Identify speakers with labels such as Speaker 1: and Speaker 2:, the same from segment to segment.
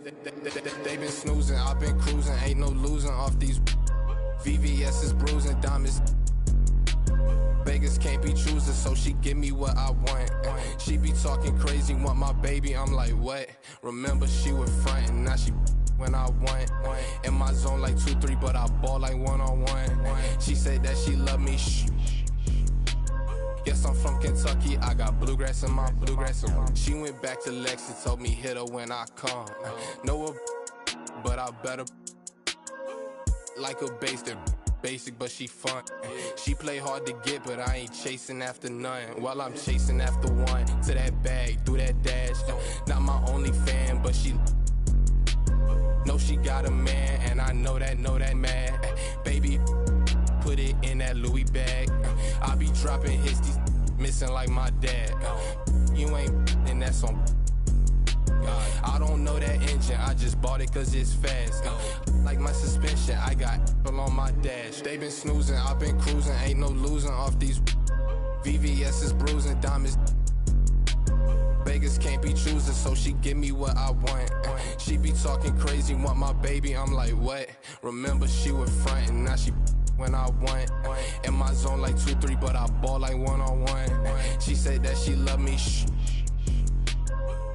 Speaker 1: They been snoozing, I've been cruising, ain't no losing off these. VVS is bruising, diamonds. Beggars can't be choosers, so she give me what I want. She be talking crazy, want my baby, I'm like, what? Remember she was frontin', now she when I want. In my zone like 2-3, but I ball like one-on-one. She said that she love me, shh. Yes, I'm from Kentucky, I got bluegrass in my bluegrass. She went back to Lex and told me hit her when I come. Know her, but I better like a basic, but she fun. She play hard to get, but I ain't chasing after none. While I'm chasing after one, to that bag, through that dash. Not my only fan, but she know she got a man, and I know that mad. Baby, put it in that Louis bag. I be dropping hits, these missing like my dad. You ain't, and that's on. I don't know that engine, I just bought it cause it's fast. Like my suspension, I got on my dash. They been snoozing, I've been cruising, ain't no losing off these. VVS is bruising, diamonds. Beggars can't be choosers, so she give me what I want. She be talking crazy, want my baby, I'm like, what? Remember she was frontin', now she when I want. In my zone like 2-3, but I ball like one-on-one. She said that she love me, shh.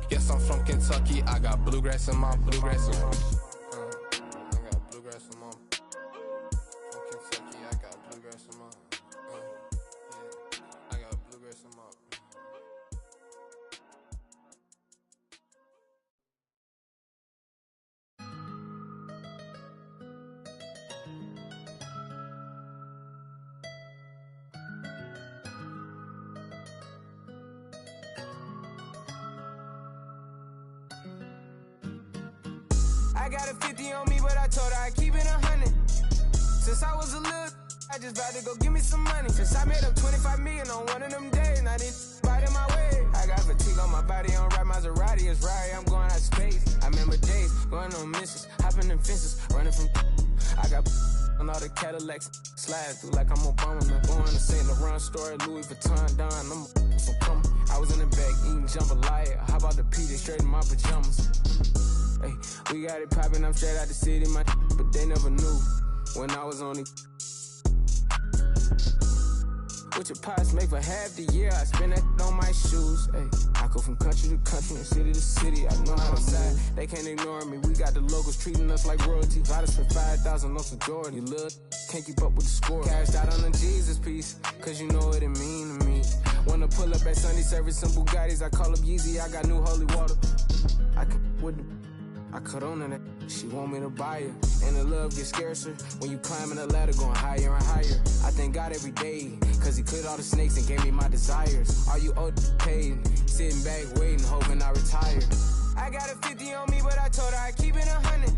Speaker 1: Yes, I'm from Kentucky, I got bluegrass in my bluegrass. I got bluegrass in my. From Kentucky, I got bluegrass in my. I got bluegrass in my.
Speaker 2: I got a 50 on me, but I told her I keep it 100. Since I was a little, I just vowed to go give me some money. Since I made up 25 million on one of them days, now this biting my way. I got fatigue on my body, on ride Maserati, it's right, I'm going out of space. I remember days, going on missions, hopping in fences, running from. I got on all the Cadillacs, slide through like I'm Obama. Going to St. Laurent store, Louis Vuitton, Don, I'm so come. I was in the back eating jambalaya, how about the PJ straight in my pajamas? Hey, we got it poppin', I'm straight out the city, my but they never knew when I was only. What your pots make for half the year, I spend that on my shoes. Hey, I go from country to country and city to city, I know how to move. They can't ignore me, we got the locals treating us like royalty. I just spent 5,000 on some Jordan, you little can't keep up with the score. Cashed out on the Jesus piece, cause you know what it mean to me. Wanna pull up at Sunday service, some Bugattis, I call up Yeezy, I got new holy water. I can with the I cut on that, she want me to buy her. And the love gets scarcer when you climbing the ladder, going higher and higher. I thank God every day, cause he cleared all the snakes and gave me my desires. All you old paid, sitting back waiting, hoping I retire. I got a 50 on me, but I told her I keep it 100.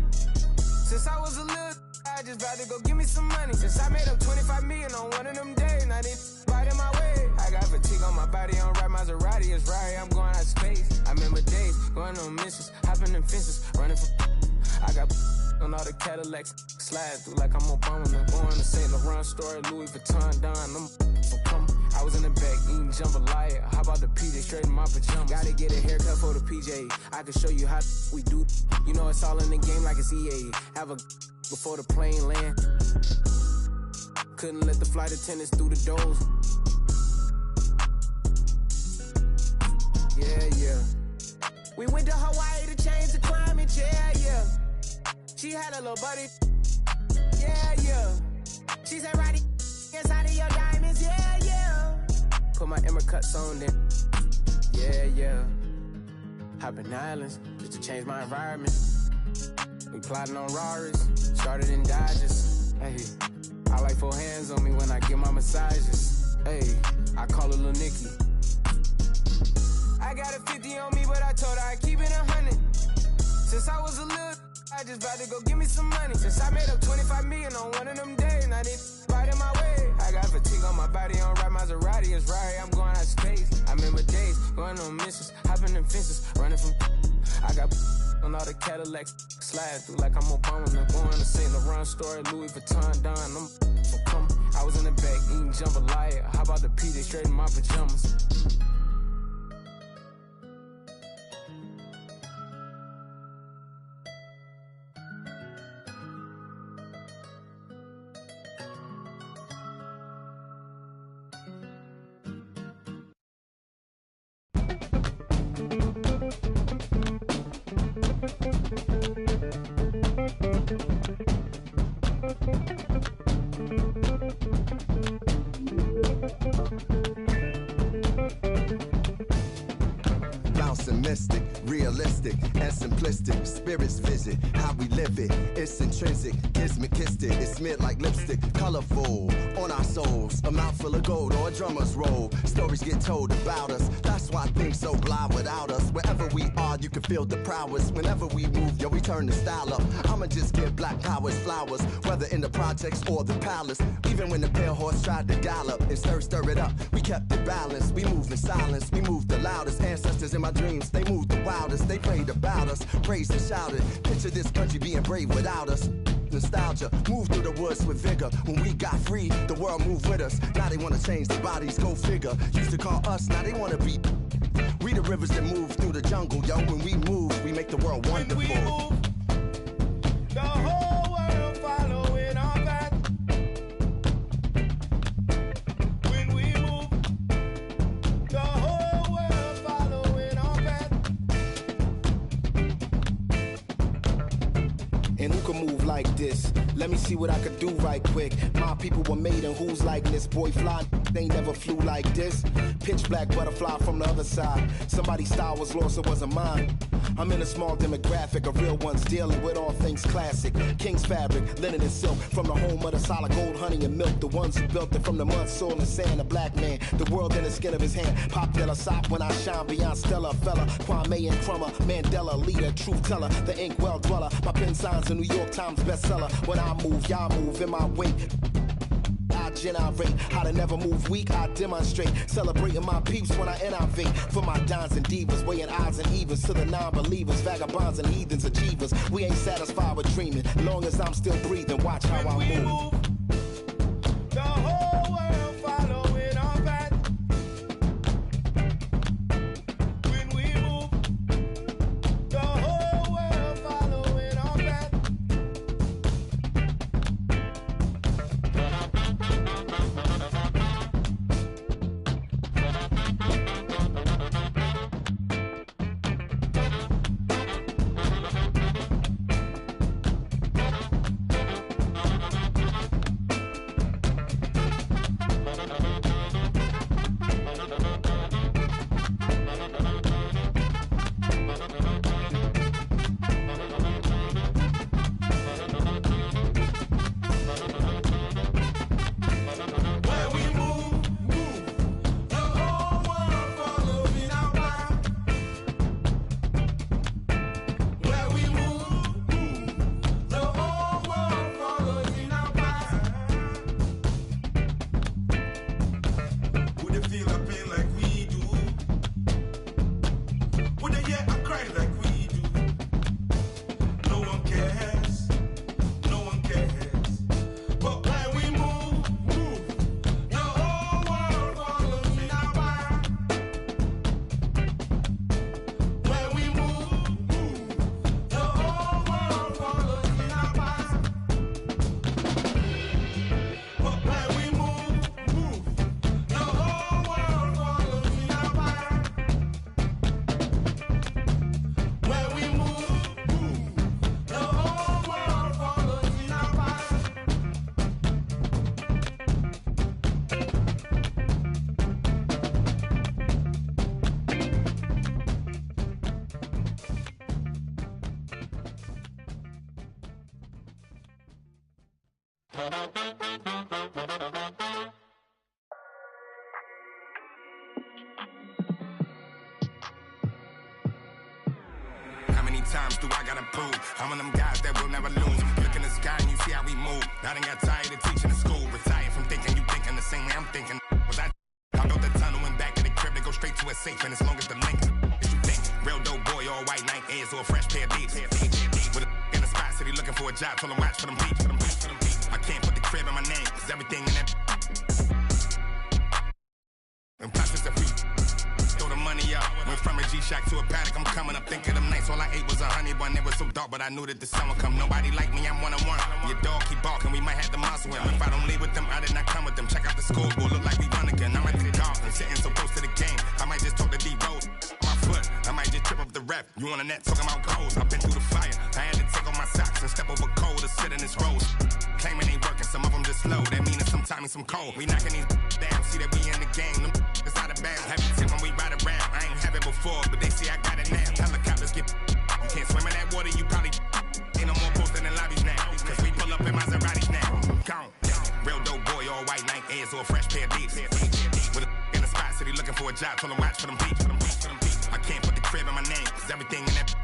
Speaker 2: Since I was a little, I just vowed to go give me some money. Since I made up 25 million on one of them days, now this biting my way. I got fatigue on my body, on ride Maserati, it's right, I'm going out of space. I remember days, going on missions, hopping in fences, running from. I got on all the Cadillacs, slide through like I'm Obama. Going to St. Laurent store, Louis Vuitton, Don, I'm so come. I was in the back eating jambalaya, how about the PJ straight in my pajamas? Gotta get a haircut for the PJ, I can show you how we do. You know it's all in the game like it's EA. Have a before the plane land. Couldn't let the flight attendants through the doors. Yeah. We went to Hawaii to change the climate, yeah. She had a little buddy, yeah. She said, Roddy, inside of your diamonds, yeah. Put my Emmer cuts on then, yeah. Hopping islands, just to change my environment. We plotting on Raris, started in Dodges. Hey, I like 4 hands on me when I get my massages. Hey, I call her Lil Nicky. I got a 50 on me, but I told her I keep it 100. Since I was a little, I just vowed to go give me some money. Since I made up 25 million on one of them days, now this biting my way. I got fatigue on my body, on ride Maserati, it's right, I'm going out of space. I remember days, going on missions, hopping in fences, running from. I got on all the Cadillacs, slide through like I'm Obama. Going to St. Laurent store, Louis Vuitton, Don, I'm so come. I was in the back eating jambalaya, how about the PJ straight in my pajamas?
Speaker 3: Idealistic, realistic, and simplistic. Spirits visit how we live it. It's intrinsic, kismet-kistic. It's smeared like lipstick, colorful on our souls. A mouthful of gold or a drummer's roll. Stories get told about us. That's why things so blind without us. Wherever we are, you can feel the prowess. Whenever we move, yo, we turn the style up. I'ma just give black powers flowers, whether in the projects or the palace. Even when the pale horse tried to gallop and stir it up, we kept it balanced. We moved in silence, we moved the loudest. Ancestors in my dreams, they moved the wildest. They prayed about us, praised and shouted. Picture this country being brave without us. Nostalgia, move through the woods with vigor. When we got free, the world moved with us. Now they wanna change their bodies, go figure. Used to call us, now they wanna be. We the rivers that move through the jungle, yo. When we move, we make the world wonderful.
Speaker 4: When we move, the whole world following our path. When we move, the whole world following our path. And who can move like this? Let me see what I could do right quick. My people were made in whose likeness? Boy, fly, they never flew like this. Pitch black butterfly from the other side. Somebody's style was lost, it wasn't mine. I'm in a small demographic of real ones dealing with all things classic. King's fabric, linen and silk. From the home of the solid gold, honey and milk. The ones who built it from the mud, soil and sand. A black man, the world in the skin of his hand. Pop Della Sop when I shine beyond Stella. Fella, Kwame and Crummer. Mandela, leader, truth teller. The ink well dweller. My pen signs a New York Times bestseller. When I move, y'all move in my wake. I generate how to never move weak. I demonstrate, celebrating my peeps when I innovate. For my dons and divas, weighing odds and evens to the non-believers, vagabonds and heathens, achievers. We ain't satisfied with dreaming, long as I'm still breathing. Watch how I move. The whole world following our path. When we move, the whole world following our path.
Speaker 5: How many times do I gotta prove? I'm one of them guys that will never lose. Look in the sky and you see how we move. I done got tired of teaching in school. Retired from thinking you thinking the same way I'm thinking. Was I built the tunnel and back to the crib to go straight to a safe, and as long as the link is you think. Real dope boy, all white night airs or a fresh pair of beats. With a in the spot, city looking for a job, told him watch for them beats. I can't put the crib in my name, cause everything in that. And plus it's a few. Throw the money up. Went from a G-Shock to a paddock. I'm coming up thinking them nights. All I ate was a honey bun. It was so dark, but I knew that the sun would come. Nobody like me, I'm one-on-one. Your dog keep barking, we might have to muscle him. If I don't leave with them, I did not come with them. Check out the scoreboard, look like we run again. I'm at the dog and sitting so close to the game. I might just talk to D-Rose. My foot, I might just trip up the ref. You on the net talking about goals. I've been through the fire. I had to take off my socks and step over cold to sit in this rose. Claiming ain't working, some of them just slow. That means sometimes it's some cold. We knocking these down, see that we in the game. Them it's out of bounds. Heavy tip when we ride around. I ain't have it before, but they say I got it now. Helicopters get. You can't swim in that water, you probably. Ain't no more posting in lobbies now. Cause we pull up in Maseratis now. Gone. Real dope boy, all white Nike Airs or a fresh pair of D's. With a in the spot city looking for a job, told him watch for them beats. I can't put the crib in my name, cause everything in that.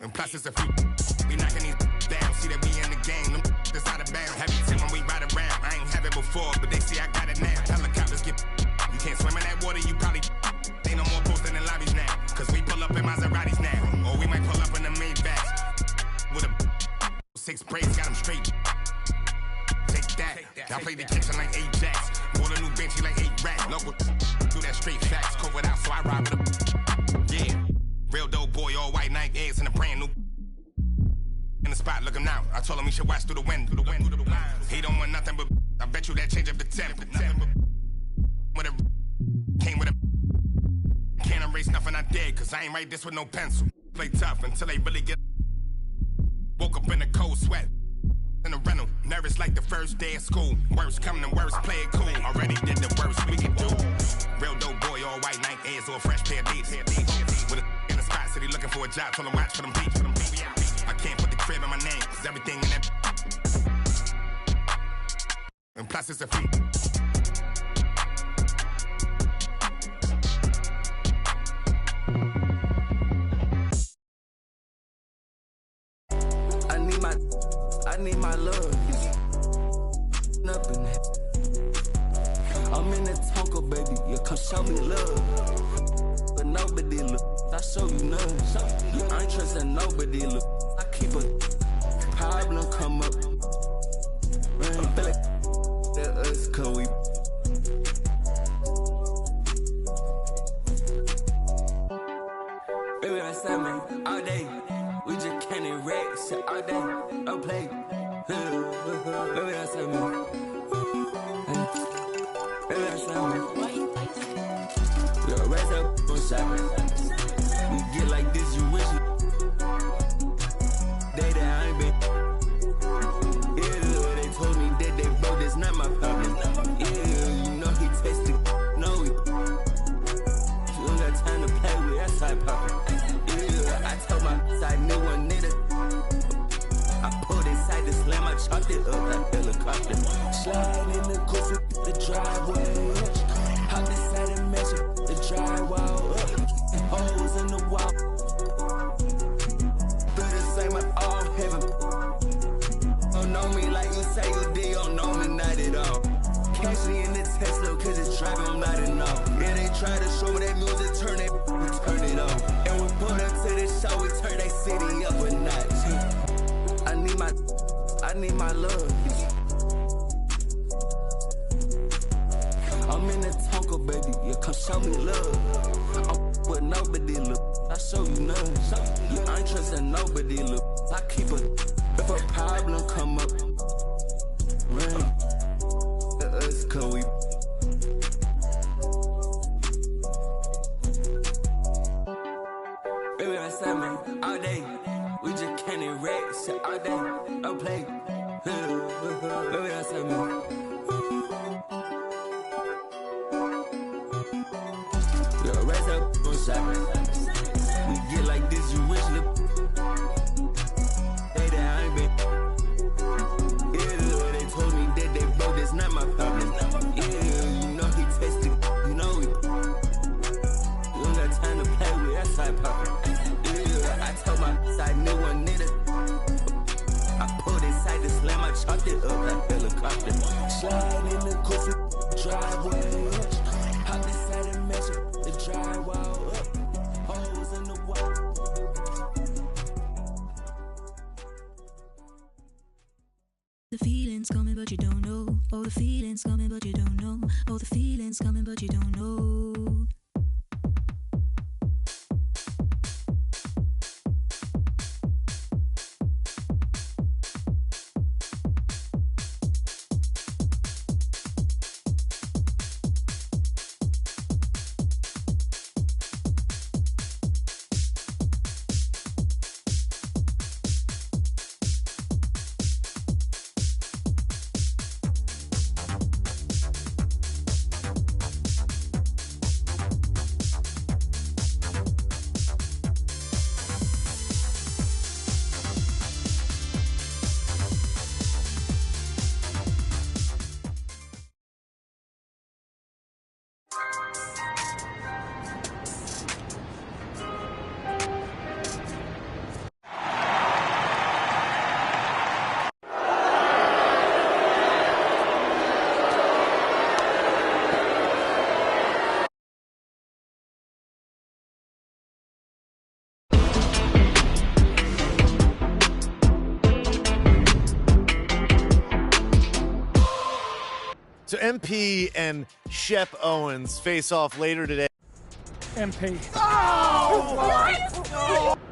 Speaker 5: And plus it's a few. We knocking these down, see that we in the game. Them that's out of bounds. Heavy tip when we ride around. I ain't have it before, but they say I got it now. Helicopters get. You can't swim in that water, you probably. Ain't no more posting in lobbies now. Cause we pull up in Maseratis now. Or we might pull up in the Maybachs. With a 6 braids, got them straight. Take that. Y'all play the kitchen like Ajax. Bought a new Benchy like 8 racks. Local do that straight facts. Covered out, so I ride with a. Yeah. Real dope boy, all white Nike Airs and a brand new. In the spot, look him now. I told him he should watch through the window. He don't want nothing but. I bet you that change up the temp. With a. Came with a. Can't erase nothing I did, cause I ain't write this with no pencil. Play tough until they really get. Woke up in a cold sweat. In a rental, nervous like the first day of school. Worst come to worst, play it cool. Already did the worst we can do. Real dope boy, all white Nike Airs or a fresh pair of D's. With a in the spot city looking for a job, told him watch for them beats. I can't put the crib in my name, cause everything in that. And plus it's a few.
Speaker 2: I need my love. Up in that. I'm in the Tonka, baby. You come show me love. But nobody look. I show you none. I ain't trusting nobody look. I keep a problem come up. Man, feel like that us, cause we. Baby, that's that, man. All day. We just can't erect shit all day. Don't play. Baby, that's that, man. Baby, that's that, man. We gon' raise up on shot. We get like this, you wish it. Day that I ain't been. Yeah, they told me that they broke, that's not my problem. Yeah, you know he tasted. No, we. You don't got time to play with that side poppin'. I told my side new one nigga. I pulled inside the slam, I chopped it up like helicopter. Slide in the goofy, the driveway. Hop inside and measure the drywall up. Holes in the wall. Do the same with all heaven. Don't know me like you say you did, don't know me not at all. Catch me in the Tesla, cause it's driving, I'm not enough. Yeah, they try to show me that music, turn it off. And we put up to the show, we turn that city up a notch. I need my love. I'm in the Tonka, baby, you come show me love. I'm with nobody look, I show you none. You ain't trusting nobody look. I keep a, if a problem come up, rain, us, cause we. Baby, that's that, man. All day, we just can't erect shit all day. Don't play. Baby, that's that, man. We gon' raise up on shot. We get like this, you wish it. Day that I ain't been. Yeah, they told me that they broke, that's not my problem. Yeah, you know he tasted. You know we. You don't got time to play with that side poppin'. I told my side new one nigga. I pulled inside the slam, I chopped it up like helicopter. Slide in the goofy driveway. Hop inside and measure the drywall up. Holes in the wall.
Speaker 6: The feeling's coming, but you don't know. Oh, the feeling's coming, but you don't know. Oh, the feeling's coming, but you don't know.
Speaker 7: MP and Shep Owens face off later today.
Speaker 8: MP.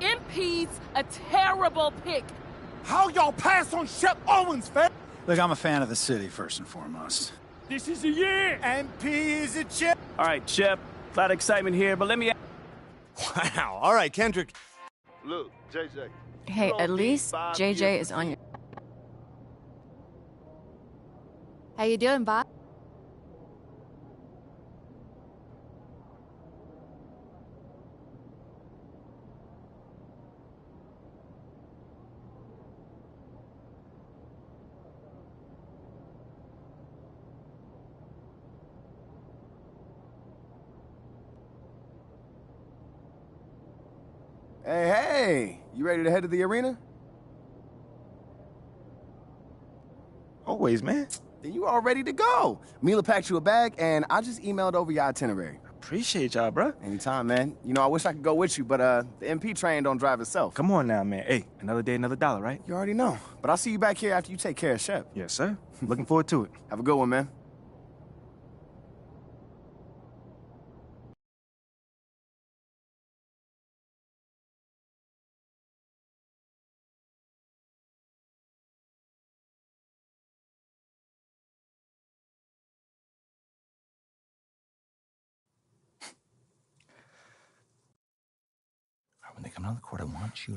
Speaker 9: MP's a terrible pick.
Speaker 8: How y'all pass on Shep Owens, fam?
Speaker 10: Look, I'm a fan of the city, first and foremost.
Speaker 8: This is the year.
Speaker 7: MP is a chip.
Speaker 11: All right, Shep. A lot of excitement here, but let me...
Speaker 7: Wow. All right, Kendrick.
Speaker 12: Look, JJ.
Speaker 13: Hey, at least JJ is on your... How you doing, Bob?
Speaker 4: Hey, you ready to head to the arena?
Speaker 12: Always, man.
Speaker 4: Then you all ready to go. Mila packed you a bag, and I just emailed over your itinerary.
Speaker 12: Appreciate y'all, bro.
Speaker 4: Anytime, man. You know, I wish I could go with you, but the MP train don't drive itself.
Speaker 12: Come on now, man. Hey, another day, another dollar, right?
Speaker 4: You already know. But I'll see you back here after you take care of Shep.
Speaker 12: Yes, sir. Looking forward to it.
Speaker 4: Have a good one, man.
Speaker 12: When they come down the court, I want you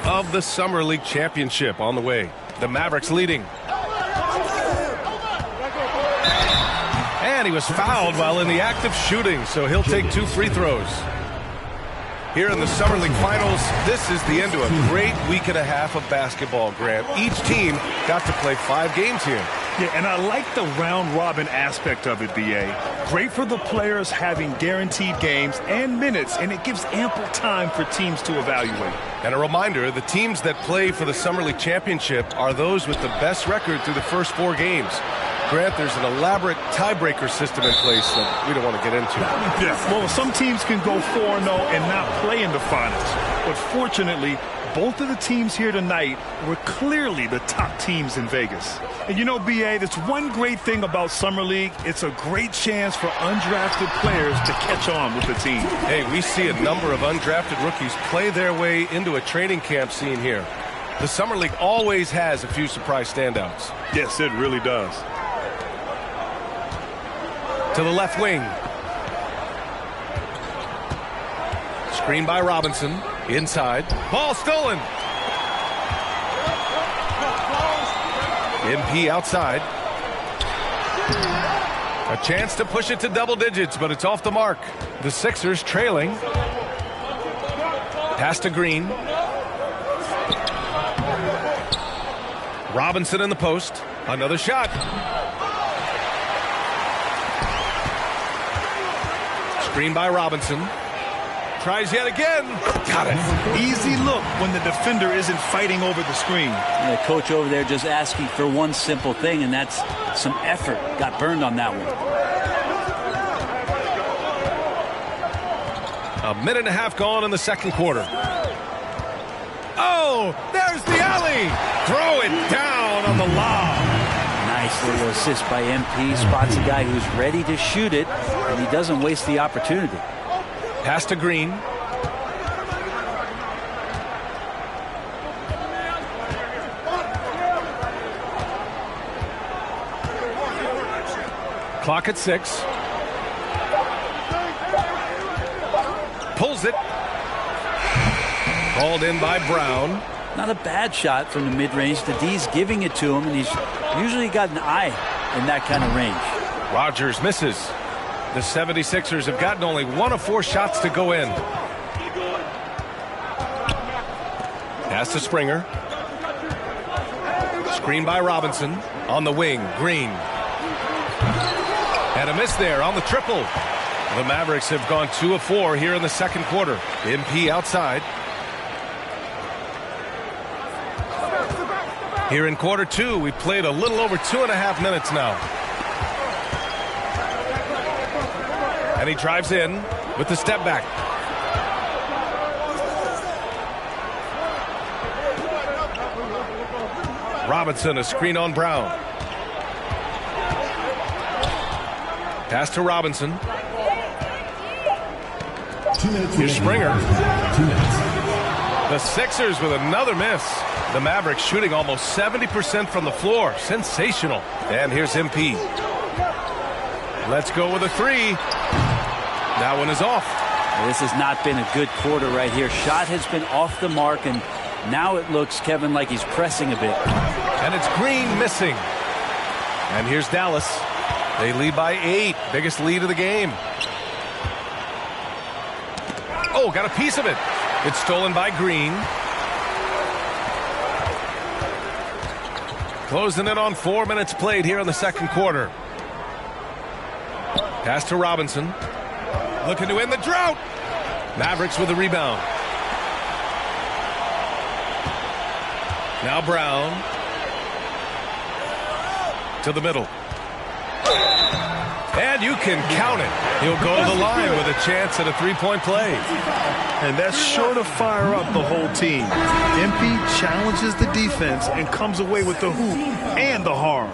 Speaker 14: of the Summer League Championship on the way. The Mavericks leading. And he was fouled while in the act of shooting, so he'll take 2 free throws. Here in the Summer League Finals, this is the end to a great week and a half of basketball, Grant. Each team got to play 5 games here.
Speaker 15: Yeah, and I like the round-robin aspect of it, B.A. Great for the players having guaranteed games and minutes, and it gives ample time for teams to evaluate.
Speaker 14: And a reminder, the teams that play for the Summer League Championship are those with the best record through the first 4 games. Grant, there's an elaborate tiebreaker system in place that we don't want to get into.
Speaker 15: Yeah, well, some teams can go 4-0 and not play in the finals. But fortunately, both of the teams here tonight were clearly the top teams in Vegas. And you know, B.A., that's one great thing about Summer League. It's a great chance for undrafted players to catch on with the team.
Speaker 14: Hey, we see a number of undrafted rookies play their way into a training camp scene here. The Summer League always has a few surprise standouts.
Speaker 15: Yes, it really does.
Speaker 14: To the left wing. Screen by Robinson. Inside. Ball stolen. MP outside. A chance to push it to double digits, but it's off the mark. The Sixers trailing. Pass to Green. Robinson in the post. Another shot. Screen by Robinson. Tries yet again. Got it.
Speaker 15: Easy look when the defender isn't fighting over the screen.
Speaker 16: And the coach over there just asking for one simple thing, and that's some effort. Got burned on that one.
Speaker 14: A minute and a half gone in the second quarter. Oh, there's the alley. Throw it down on the lob.
Speaker 16: Nice little assist by MP. Spots a guy who's ready to shoot it, and he doesn't waste the opportunity.
Speaker 14: Pass to Green. Clock at 6. Pulls it. Called in by Brown.
Speaker 16: Not a bad shot from the mid-range. The D's giving it to him, and he's usually got an eye in that kind of range.
Speaker 14: Rogers misses. The 76ers have gotten only 1 of 4 shots to go in. Pass to Springer. Screen by Robinson. On the wing, Green. And a miss there on the triple. The Mavericks have gone 2 of 4 here in the second quarter. MP outside. Here in quarter 2, we played a little over 2.5 minutes now. And he drives in with the step back. Robinson, a screen on Brown. Pass to Robinson. Here's Springer. The Sixers with another miss. The Mavericks shooting almost 70% from the floor. Sensational. And here's MP. Let's go with a 3. That one is off.
Speaker 16: This has not been a good quarter right here. Shot has been off the mark, and now it looks, Kevin, like he's pressing a bit.
Speaker 14: And it's Green missing. And here's Dallas. They lead by 8. Biggest lead of the game. Oh, got a piece of it. It's stolen by Green. Closing in on 4 minutes played here in the second quarter. Pass to Robinson. Looking to end the drought. Mavericks with a rebound. Now Brown. To the middle. And you can count it. He'll go to the line with a chance at a 3-point play.
Speaker 15: And that's sure to fire up the whole team. MP challenges the defense and comes away with the hoop and the harm.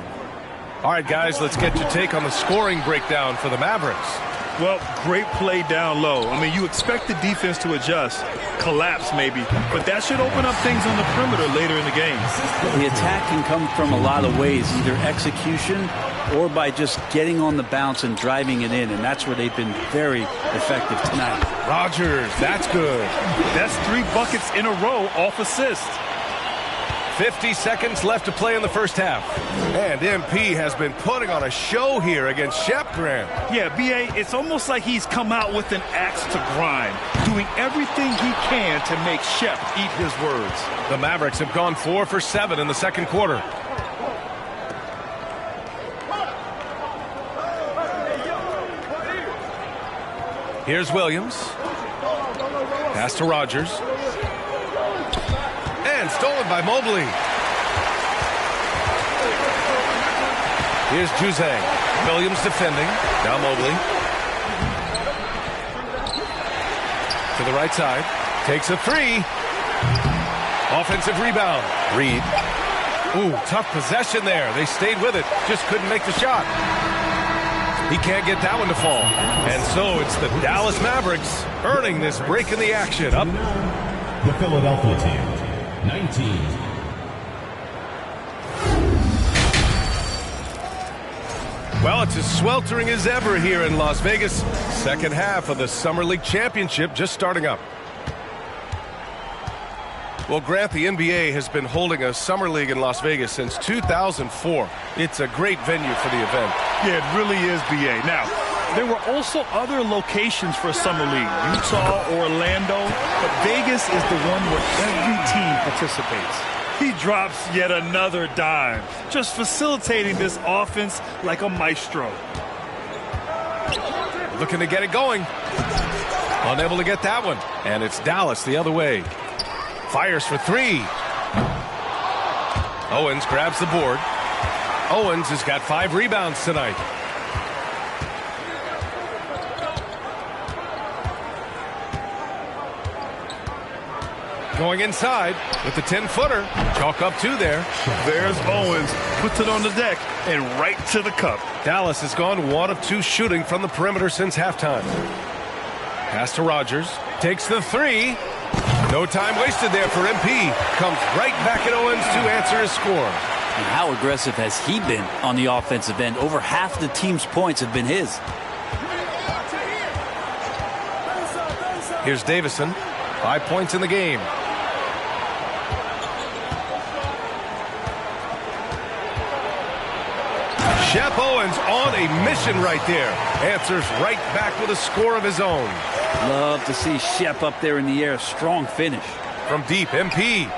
Speaker 14: All right, guys, let's get your take on the scoring breakdown for the Mavericks.
Speaker 15: Well, great play down low. I mean, you expect the defense to adjust, collapse maybe, but that should open up things on the perimeter later in the game.
Speaker 16: The attack can come from a lot of ways, either execution or by just getting on the bounce and driving it in, and that's where they've been very effective tonight.
Speaker 14: Rogers, that's good.
Speaker 15: That's 3 buckets in a row off assist.
Speaker 14: 50 seconds left to play in the first half. And MP has been putting on a show here against Shep Grant.
Speaker 15: Yeah, B.A., it's almost like he's come out with an axe to grind, doing everything he can to make Shep eat his words.
Speaker 14: The Mavericks have gone 4 for 7 in the second quarter. Here's Williams. Pass to Rogers. And stolen by Mobley. Here's Juzang. Williams defending. Now Mobley. To the right side. Takes a 3. Offensive rebound. Reed. Ooh, tough possession there. They stayed with it. Just couldn't make the shot. He can't get that one to fall. And so it's the Dallas Mavericks earning this break in the action. Up.
Speaker 17: The Philadelphia team. 19.
Speaker 14: Well, it's as sweltering as ever here in Las Vegas. Second half of the Summer League Championship just starting up. Well, Grant, the NBA has been holding a Summer League in Las Vegas since 2004. It's a great venue for the event.
Speaker 15: Yeah, it really is, B.A. Now, there were also other locations for Summer League, Utah, Orlando, but Vegas is the one where every team participates. He drops yet another dime, just facilitating this offense like a maestro.
Speaker 14: Looking to get it going. Unable to get that one. And it's Dallas the other way. Fires for 3. Owens grabs the board. Owens has got 5 rebounds tonight. Going inside with the 10-footer. Chalk up 2 there.
Speaker 15: There's Owens. Puts it on the deck and right to the cup.
Speaker 14: Dallas has gone 1 of 2 shooting from the perimeter since halftime. Pass to Rogers. Takes the 3. No time wasted there for MP. Comes right back at Owens to answer his score.
Speaker 16: And how aggressive has he been on the offensive end? Over half the team's points have been his.
Speaker 14: Here's Davison. 5 points in the game. Shep Owens on a mission right there. Answers right back with a score of his own.
Speaker 16: Love to see Shep up there in the air. Strong finish.
Speaker 14: From deep, MP.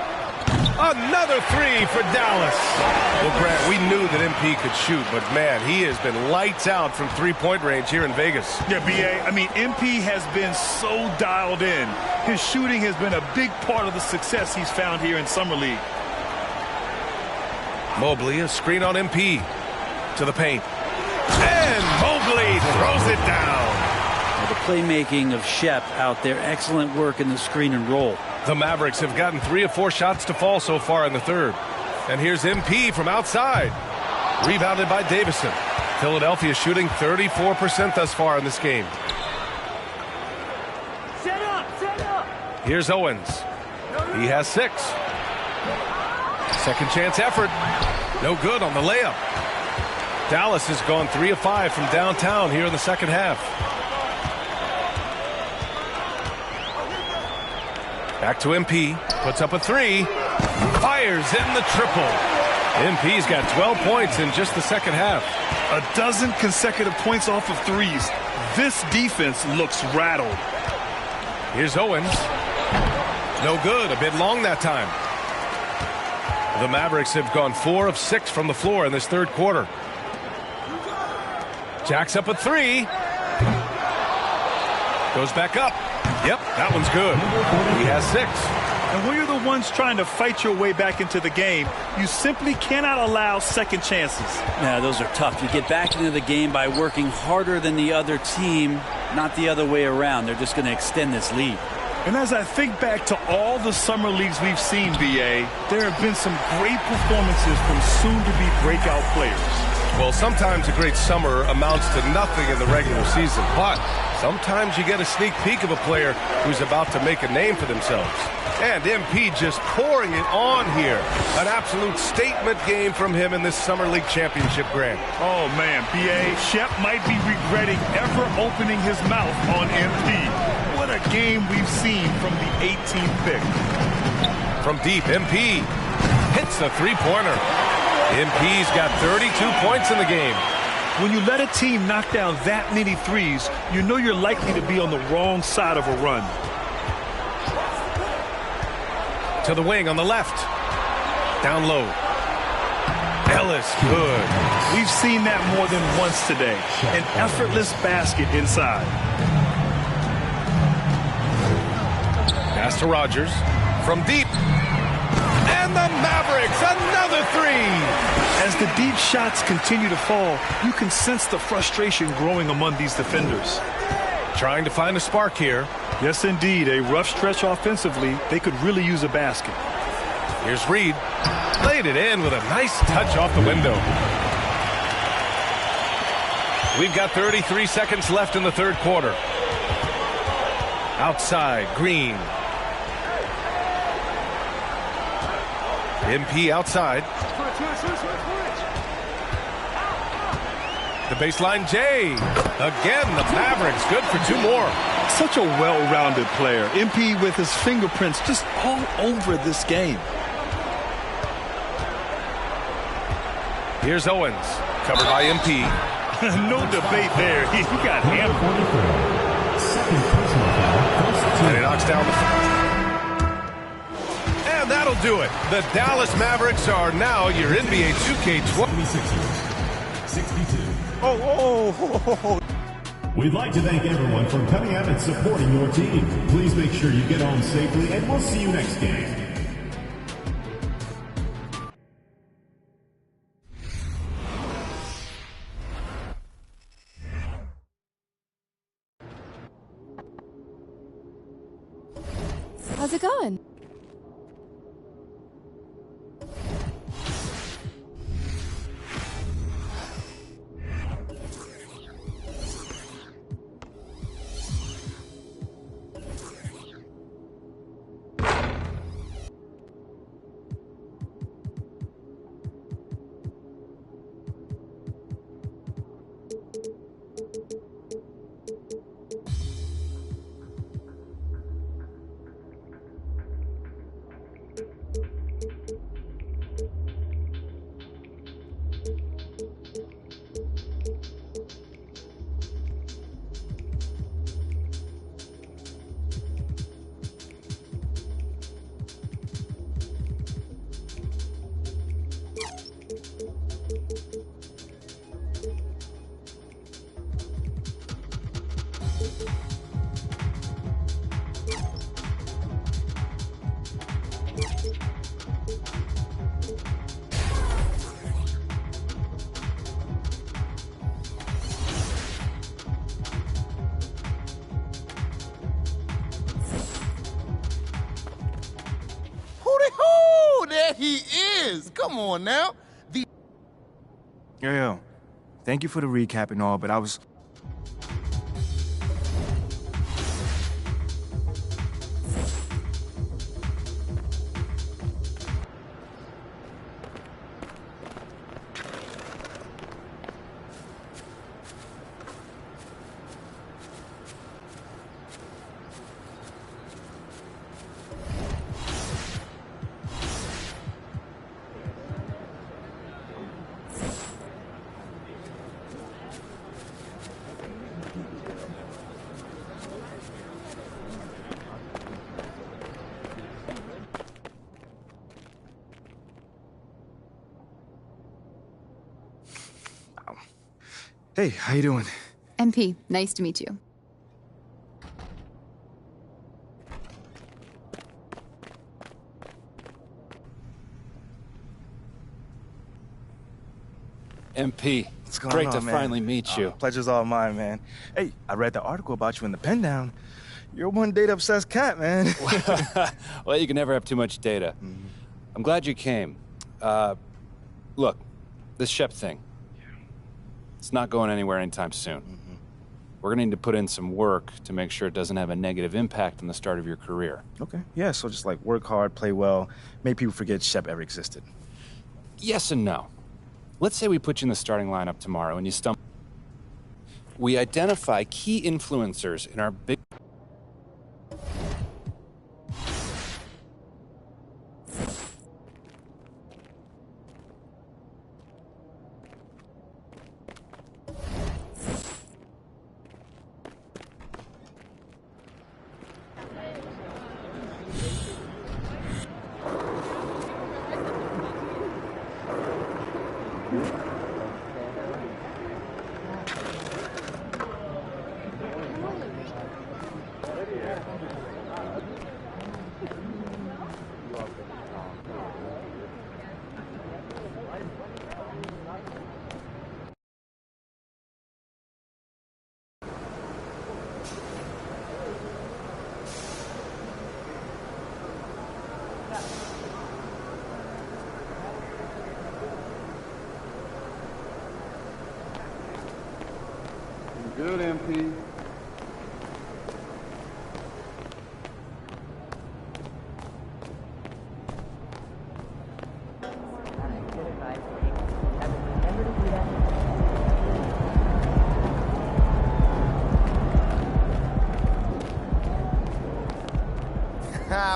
Speaker 14: Another 3 for Dallas. Well, Grant, we knew that MP could shoot, but man, he has been lights out from 3-point range here in Vegas.
Speaker 15: Yeah, B.A., I mean, MP has been so dialed in. His shooting has been a big part of the success he's found here in Summer League.
Speaker 14: Mobley, a screen on MP. To the paint. And Mobley throws it down.
Speaker 16: Well, the playmaking of Shep out there. Excellent work in the screen and roll.
Speaker 14: The Mavericks have gotten 3 of 4 shots to fall so far in the third. And here's MP from outside. Rebounded by Davison. Philadelphia shooting 34% thus far in this game.
Speaker 8: Set up!
Speaker 14: Here's Owens. He has 6. Second chance effort. No good on the layup. Dallas has gone 3 of 5 from downtown here in the second half. Back to MP. Puts up a 3. Fires in the triple. MP's got 12 points in just the second half.
Speaker 15: 12 consecutive points off of 3s. This defense looks rattled.
Speaker 14: Here's Owens. No good. A bit long that time. The Mavericks have gone 4 of 6 from the floor in this third quarter. Jacks up a 3. Goes back up. Yep, that one's good. He has 6.
Speaker 15: And when you're the ones trying to fight your way back into the game, you simply cannot allow second chances.
Speaker 16: Yeah, those are tough. You get back into the game by working harder than the other team, not the other way around. They're just going to extend this lead.
Speaker 15: And as I think back to all the summer leagues we've seen, B.A., there have been some great performances from soon-to-be breakout players.
Speaker 14: Well, sometimes a great summer amounts to nothing in the regular season, but sometimes you get a sneak peek of a player who's about to make a name for themselves. And MP just pouring it on here. An absolute statement game from him in this Summer League Championship grand.
Speaker 15: Oh, man, B.A. Shep might be regretting ever opening his mouth on MP. What a game we've seen from the 18th pick.
Speaker 14: From deep, MP hits the three-pointer. MP's got 32 points in the game.
Speaker 15: When you let a team knock down that many threes, you know you're likely to be on the wrong side of a run.
Speaker 14: To the wing on the left. Down low. Ellis, good.
Speaker 15: We've seen that more than once today. An effortless basket inside.
Speaker 14: Pass to Rogers. From deep. And the Mavericks, another three.
Speaker 15: As the deep shots continue to fall, you can sense the frustration growing among these defenders.
Speaker 14: Trying to find a spark here.
Speaker 15: Yes, indeed. A rough stretch offensively. They could really use a basket.
Speaker 14: Here's Reed. Laid it in with a nice touch off the window. We've got 33 seconds left in the third quarter. Outside, Green. MP outside. The baseline, Jay. Again, the Mavericks good for two more.
Speaker 15: Such a well-rounded player. MP with his fingerprints just all over this game.
Speaker 14: Here's Owens, covered by MP.
Speaker 15: No debate there. He got hammered.
Speaker 14: And he knocks down the foul. And that'll do it. The Dallas Mavericks are now your NBA 2K20.
Speaker 17: 62.
Speaker 15: Oh.
Speaker 17: We'd like to thank everyone for coming out and supporting your team. Please make sure you get home safely, and we'll see you next game.
Speaker 13: How's it going?
Speaker 18: There he is. Come on now.
Speaker 19: Yo. Thank you for the recap and all, but I was... Hey, how you doing?
Speaker 13: MP, nice to meet you.
Speaker 20: MP,
Speaker 19: What's going
Speaker 20: great
Speaker 19: on,
Speaker 20: to
Speaker 19: man?
Speaker 20: finally meet you.
Speaker 19: Pleasure's all mine, man. Hey, I read the article about you in the pen down. You're one data-obsessed cat, man.
Speaker 20: Well, you can never have too much data. I'm glad you came. Look, this Shep thing, it's not going anywhere anytime soon. We're going to need to put in some work to make sure it doesn't have a negative impact on the start of your career.
Speaker 19: Okay. Yeah, so just like work hard, play well, make people forget Shep ever existed.
Speaker 20: Yes and no. Let's say we put you in the starting lineup tomorrow and you stumble. We identify key influencers in our big...
Speaker 21: Good, MP.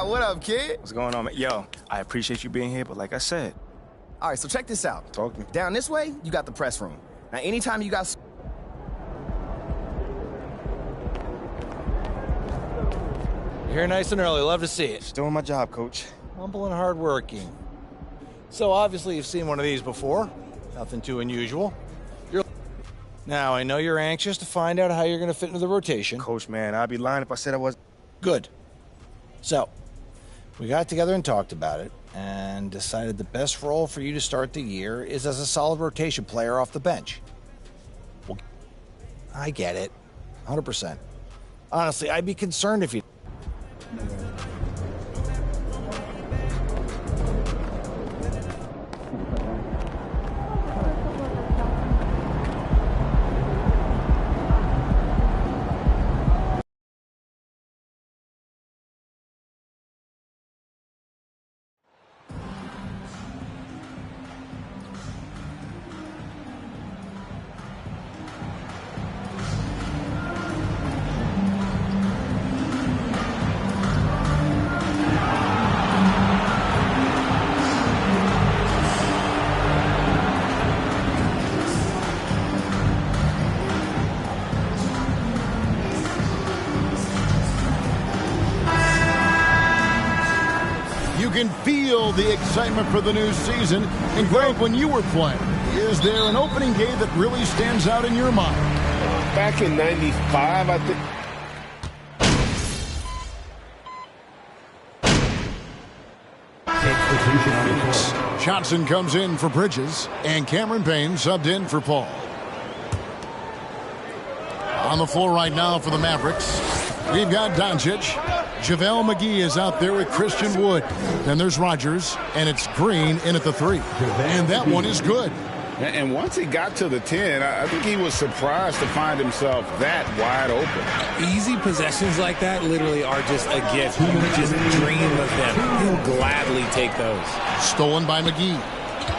Speaker 18: What up, kid?
Speaker 19: What's going on, man? Yo, I appreciate you being here, but like I said...
Speaker 18: All right, so check this out.
Speaker 19: Talk to me.
Speaker 18: Down this way, you got the press room. Now, anytime you got...
Speaker 22: You're here nice and early. Love to see it.
Speaker 19: Just doing my job, Coach.
Speaker 22: Humble and hardworking. So obviously you've seen one of these before. Nothing too unusual. Now, I know you're anxious to find out how you're going to fit into the rotation.
Speaker 19: Coach, man, I'd be lying if I said I was...
Speaker 22: Good. So, we got together and talked about it, and decided the best role for you to start the year is as a solid rotation player off the bench. Well, I get it. 100%. Honestly, I'd be concerned if you...
Speaker 23: can feel the excitement for the new season. And Greg, when you were playing, is there an opening game that really stands out in your mind?
Speaker 24: Back in '95, I think.
Speaker 23: Johnson comes in for Bridges, and Cameron Payne subbed in for Paul. On the floor right now for the Mavericks, we've got Doncic. JaVale McGee is out there with Christian Wood. Then there's Rogers, and it's Green in at the 3. And that one is good.
Speaker 24: And once he got to the 10, I think he was surprised to find himself that wide open.
Speaker 25: Easy possessions like that literally are just a gift. You just dream of them. He'll gladly take those.
Speaker 23: Stolen by McGee.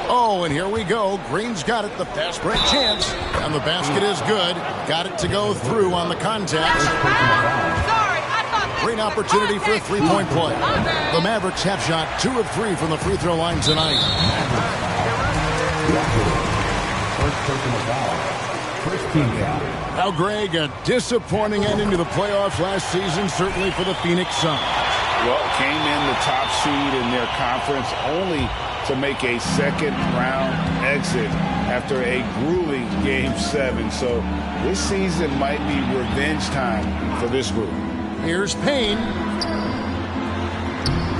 Speaker 23: Oh, and here we go. Green's got it. The fast break chance. And the basket is good. Got it to go through on the contact. Great opportunity for a three-point play. The Mavericks have shot 2 of 3 from the free throw line tonight. Now, Greg, a disappointing ending to the playoffs last season, certainly for the Phoenix Suns.
Speaker 24: Well, came in the top seed in their conference only to make a second-round exit after a grueling Game 7. So this season might be revenge time for this group.
Speaker 23: Here's Payne.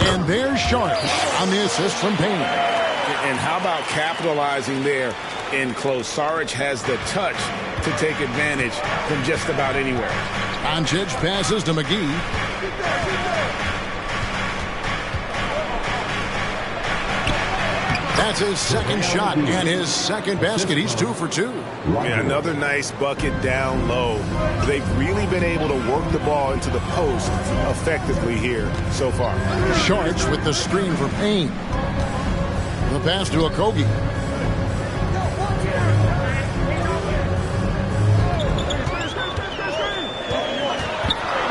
Speaker 23: And there's Sharp on the assist from Payne.
Speaker 24: And how about capitalizing there in close? Saric has the touch to take advantage from just about anywhere.
Speaker 23: Doncic passes to McGee. That's his second shot and his second basket. He's 2 for 2.
Speaker 24: Yeah, another nice bucket down low. They've really been able to work the ball into the post effectively here so far.
Speaker 23: Sharks with the screen for Payne. The pass to Okogie.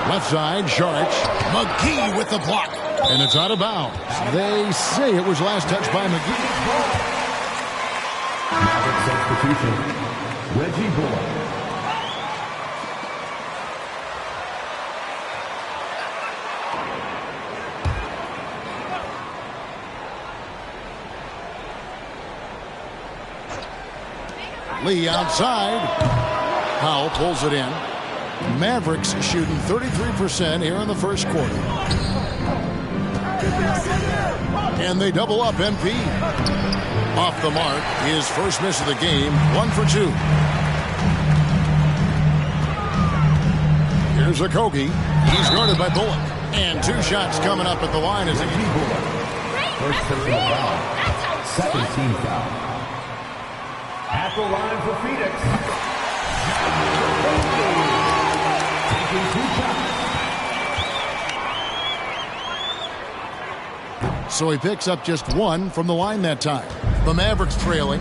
Speaker 23: Left side, Sharks. McGee with the block. And it's out of bounds. They say it was last touched by McGee.
Speaker 17: Substitution. Reggie Bullock.
Speaker 23: Lee outside. Powell pulls it in. Mavericks shooting 33% here in the first quarter. And they double up MP. Off the mark, his first miss of the game, 1 for 2. Here's Okogie. He's guarded by Bullock. And 2 shots coming up at the line as Bullock.
Speaker 17: First personal foul. Second team foul. At the line for Phoenix. Taking 2 shots.
Speaker 23: So he picks up just 1 from the line that time. The Mavericks trailing.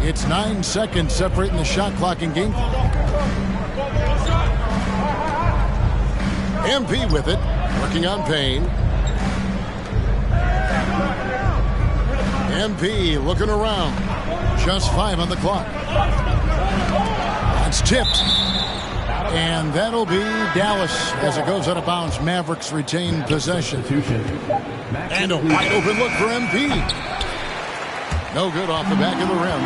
Speaker 23: It's 9 seconds separating the shot clock and game clock. MP with it, working on Payne. MP looking around. Just 5 on the clock. That's tipped. And that'll be Dallas as it goes out of bounds. Mavericks retain possession. And a wide open look for MP. No good off the back of the rim.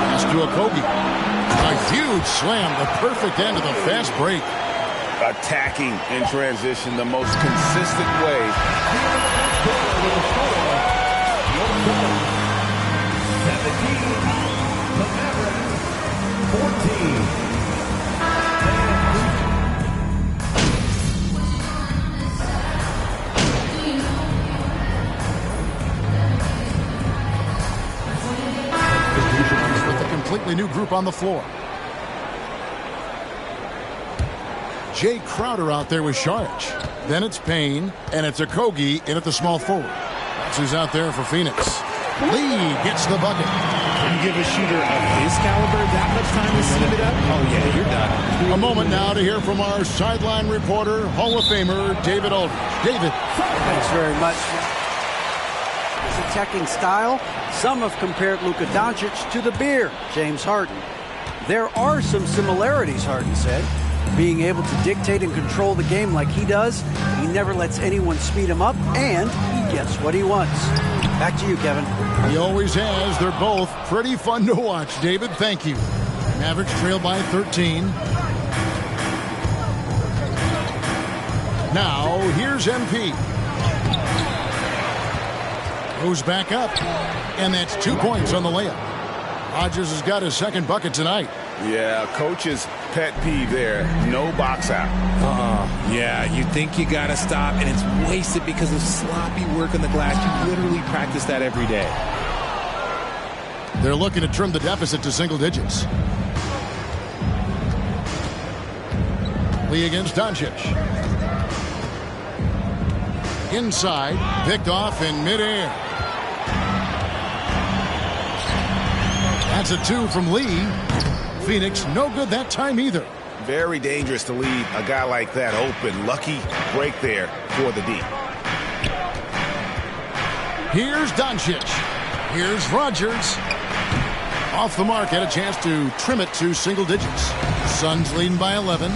Speaker 23: Pass to Okogie. A huge slam, the perfect end of the fast break.
Speaker 24: Attacking in transition the most consistent way.
Speaker 17: 17, the Mavericks, 14.
Speaker 23: With a completely new group on the floor. Jay Crowder out there with Sharch. Then it's Payne, and it's Okogie in at the small forward. That's who's out there for Phoenix. Lee gets the bucket.
Speaker 25: Can you give a shooter of his caliber that much time to steam it up? Oh, yeah, you're done.
Speaker 23: A moment now to hear from our sideline reporter, Hall of Famer, David Aldridge. David.
Speaker 1: Thanks very much. His attacking style, some have compared Luka Doncic to the beer, James Harden. There are some similarities, Harden said. Being able to dictate and control the game like he does, he never lets anyone speed him up, and he gets what he wants. Back to you, Kevin.
Speaker 23: He always has. They're both pretty fun to watch. David, thank you. Mavericks trail by 13. Now, here's MP. Goes back up. And that's 2 points on the layup. Rodgers has got his second bucket tonight.
Speaker 24: Yeah, coach's pet peeve there. No box out.
Speaker 25: Yeah, you think you got to stop, and it's wasted because of sloppy work on the glass. You literally practice that every day.
Speaker 23: They're looking to trim the deficit to single digits. Lee against Doncic. Inside, picked off in midair. That's a 2 from Lee. Phoenix, no good that time either.
Speaker 24: Very dangerous to leave a guy like that open. Lucky break there for the D.
Speaker 23: Here's Doncic. Here's Rodgers. Off the mark, had a chance to trim it to single digits. Suns leading by 11.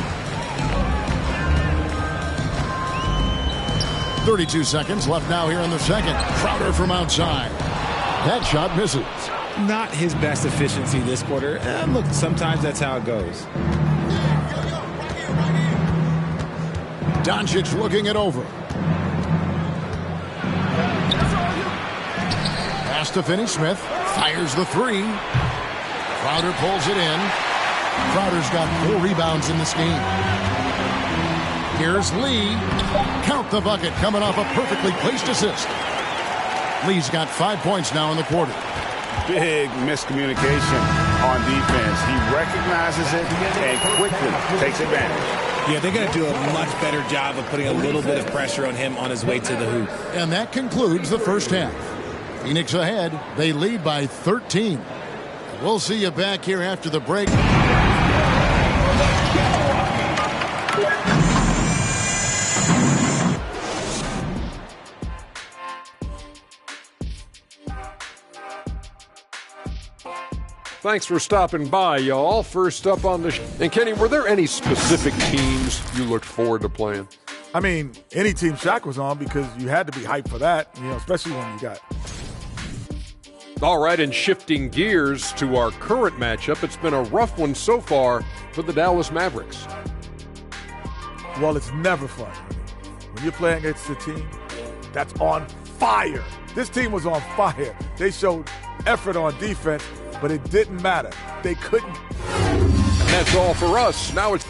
Speaker 23: 32 seconds left now here in the second. Crowder from outside. That shot misses.
Speaker 25: Not his best efficiency this quarter. Look, sometimes that's how it goes.
Speaker 23: Doncic looking it over. Pass to Finney-Smith. Fires the 3. Crowder pulls it in. Crowder's got 4 rebounds in this game. Here's Lee. Count the bucket coming off a perfectly placed assist. Lee's got 5 points now in the quarter.
Speaker 24: Big miscommunication on defense. He recognizes it and quickly takes advantage.
Speaker 25: Yeah, they're going to do a much better job of putting a little bit of pressure on him on his way to the hoop.
Speaker 23: And that concludes the first half. Phoenix ahead. They lead by 13. We'll see you back here after the break.
Speaker 2: Thanks for stopping by, y'all. First up on the and Kenny, were there any specific teams you looked forward to playing?
Speaker 8: I mean, any team Shaq was on, because you had to be hyped for that, especially when you got.
Speaker 2: All right, and shifting gears to our current matchup, it's been a rough one so far for the Dallas Mavericks.
Speaker 8: Well, it's never fun when you're playing against a team that's on fire. This team was on fire. They showed effort on defense, but it didn't matter. They couldn't.
Speaker 2: And that's all for us. Now it's...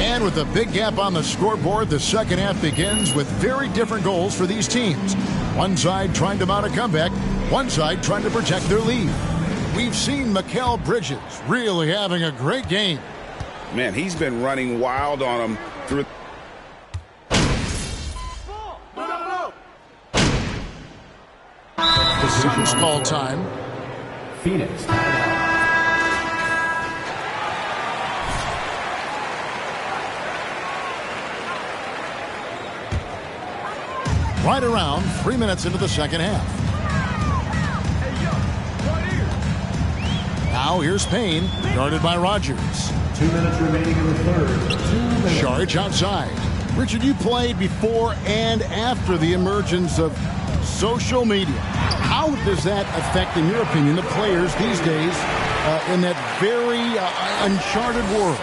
Speaker 23: And with a big gap on the scoreboard, the second half begins with very different goals for these teams. One side trying to mount a comeback, one side trying to protect their lead. We've seen Mikal Bridges really having a great game.
Speaker 24: Man, he's been running wild on him through.
Speaker 23: The Suns call time.
Speaker 17: Phoenix.
Speaker 23: Right around 3 minutes into the second half. Now here's Payne, guarded by Rogers.
Speaker 17: 2 minutes remaining in the third.
Speaker 23: Saric outside. Richard, you played before and after the emergence of social media. How does that affect, in your opinion, the players these days in that very uncharted world?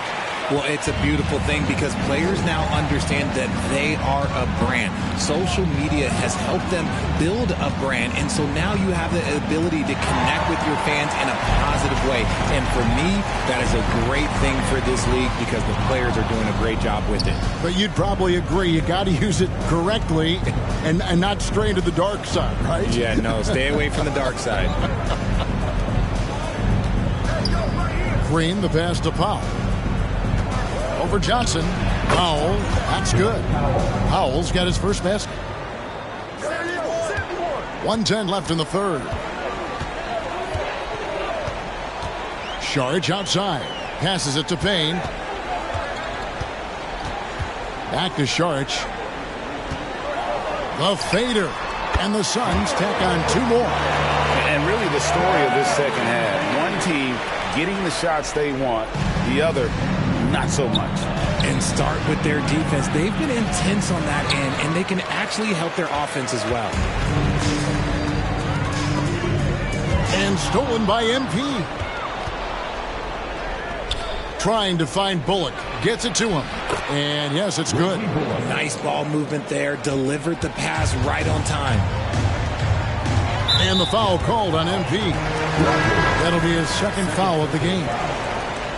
Speaker 25: Well, it's a beautiful thing because players now understand that they are a brand. Social media has helped them build a brand, and so now you have the ability to connect with your fans in a positive way. And for me, that is a great thing for this league because the players are doing a great job with it.
Speaker 23: But you'd probably agree you got to use it correctly and not stray into the dark side, right?
Speaker 25: Yeah, no, stay away from the dark side.
Speaker 23: Green, the pass to Powell. Over Johnson. Powell, that's good. Powell's got his first basket. 1:10 left in the third. Saric outside. Passes it to Payne. Back to Saric. The fader. And the Suns tack on 2 more.
Speaker 24: And really the story of this second half. One team getting the shots they want. The other not so much.
Speaker 25: And start with their defense. They've been intense on that end, and they can actually help their offense as well.
Speaker 23: And stolen by MP. Trying to find Bullock. Gets it to him. And yes, it's good.
Speaker 25: Nice ball movement there. Delivered the pass right on time.
Speaker 23: And the foul called on MP. That'll be his second foul of the game.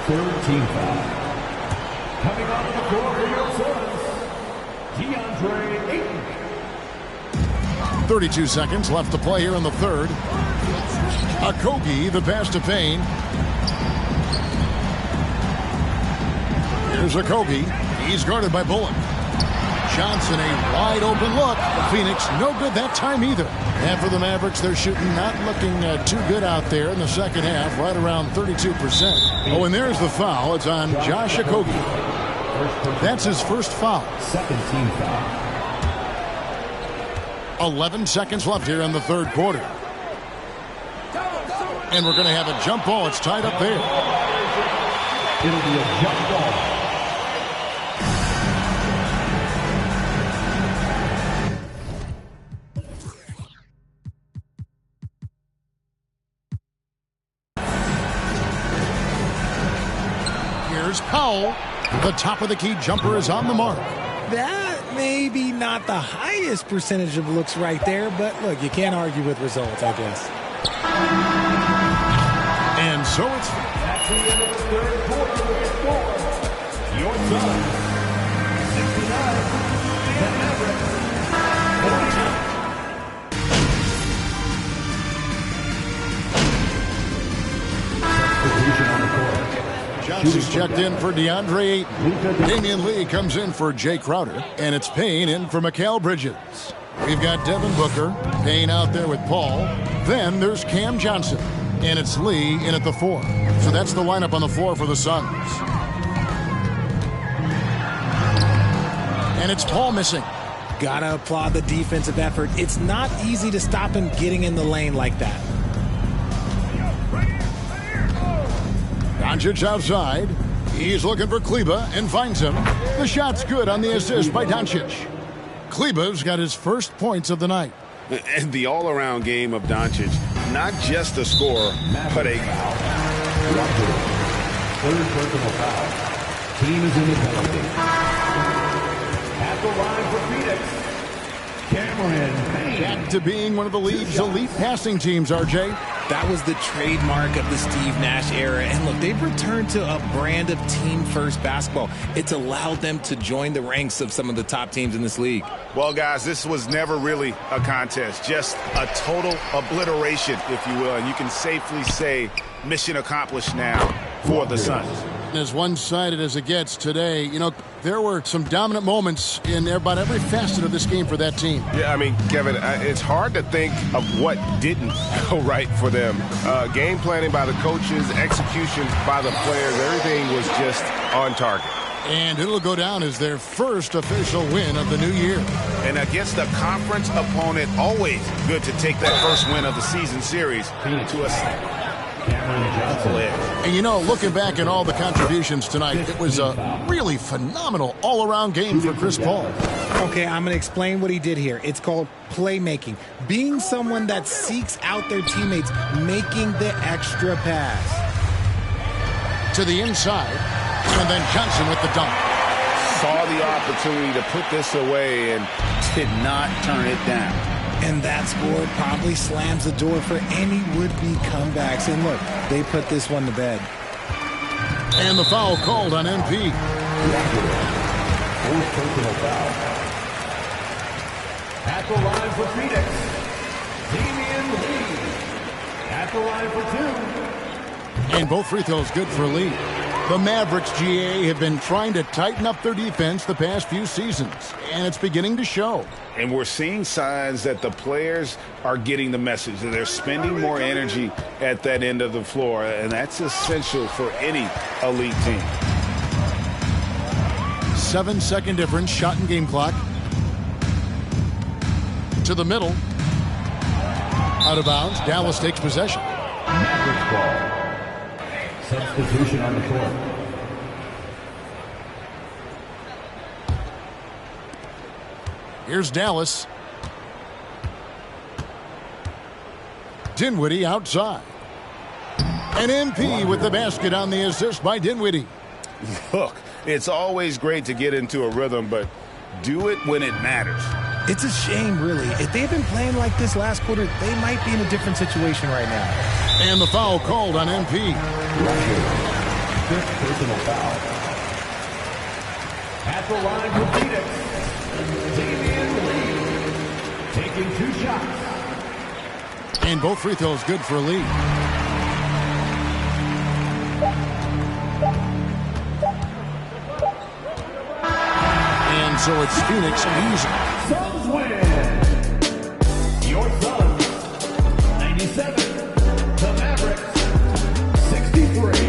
Speaker 17: 13 foul. Coming off the court for your Suns, DeAndre Ayton.
Speaker 23: 32 seconds left to play here in the third. Okogie, the pass to Payne. Here's Okogie. He's guarded by Bullock. Johnson, a wide open look. Phoenix, no good that time either. And for the Mavericks, they're shooting not looking too good out there in the second half, right around 32%. Oh, and there's the foul. It's on Josh Okogie. That's his first foul.
Speaker 17: Second team foul.
Speaker 23: 11 seconds left here in the third quarter. And we're going to have a jump ball. It's tied up there.
Speaker 17: It'll be a jump ball.
Speaker 23: Here's Powell. The top of the key jumper is on the mark.
Speaker 25: That may be not the highest percentage of looks right there, but look, you can't argue with results, I guess.
Speaker 23: And so it's
Speaker 17: the end of the third quarter with the score. Your Suns, 69. The Mavericks, 49.
Speaker 23: Johnson's checked in for DeAndre Ayton. Damian Lee comes in for Jay Crowder. And it's Payne in for Mikal Bridges. We've got Devin Booker, Payne out there with Paul. Then there's Cam Johnson. And it's Lee in at the 4. So that's the lineup on the floor for the Suns. And it's Paul missing.
Speaker 25: Gotta applaud the defensive effort. It's not easy to stop him getting in the lane like that.
Speaker 23: Doncic outside. He's looking for Kleba and finds him. The shot's good on the assist by Doncic. Kleba's got his first points of the night.
Speaker 24: And the all-around game of Doncic, not just a scorer, but a...
Speaker 17: Third personal foul. Team is in the penalty. At the line for Phoenix, Cameron Payne.
Speaker 23: Back to being one of the league's elite passing teams, RJ.
Speaker 25: That was the trademark of the Steve Nash era. And look, they've returned to a brand of team-first basketball. It's allowed them to join the ranks of some of the top teams in this league.
Speaker 24: Well, guys, this was never really a contest, just a total obliteration, if you will. And you can safely say mission accomplished now for the Suns.
Speaker 23: As one-sided as it gets today, you know, there were some dominant moments in about every facet of this game for that team.
Speaker 24: Yeah, I mean, Kevin, it's hard to think of what didn't go right for them. Game planning by the coaches, execution by the players, everything was just on target.
Speaker 23: And it'll go down as their first official win of the new year.
Speaker 24: And against a conference opponent, always good to take that first win of the season series to a...
Speaker 23: And you know, looking back at all the contributions tonight, it was a really phenomenal all-around game for Chris Paul.
Speaker 25: Okay, I'm going to explain what he did here. It's called playmaking. Being someone that seeks out their teammates, making the extra pass.
Speaker 23: To the inside, and then Johnson with the dunk.
Speaker 24: Saw the opportunity to put this away and did not turn it down.
Speaker 25: And that score probably slams the door for any would-be comebacks. And look, they put this one to bed.
Speaker 23: And the foul called on MP.
Speaker 17: Fourth personal foul. At the line for Phoenix, Damian Lee. At the line for 2.
Speaker 23: And both free throws good for Lee. The Mavericks, GA, have been trying to tighten up their defense the past few seasons, and it's beginning to show.
Speaker 24: And we're seeing signs that the players are getting the message, that they're spending more energy at that end of the floor, and that's essential for any elite team.
Speaker 23: 7-second difference, shot and game clock. To the middle. Out of bounds, Dallas takes possession.
Speaker 17: Mavericks ball. Substitution on the court.
Speaker 23: Here's Dallas. Dinwiddie outside. And MP with the basket on the assist by Dinwiddie.
Speaker 24: Look, it's always great to get into a rhythm, but do it when it matters.
Speaker 25: It's a shame, really. If they had been playing like this last quarter, they might be in a different situation right now.
Speaker 23: And the foul called on MP.
Speaker 17: Fifth personal foul. At the line for Phoenix, Damian Lee taking 2 shots.
Speaker 23: And both free throws good for Lee. And so it's Phoenix easy.
Speaker 17: Suns win. Your Suns, 97. The Mavericks, 63.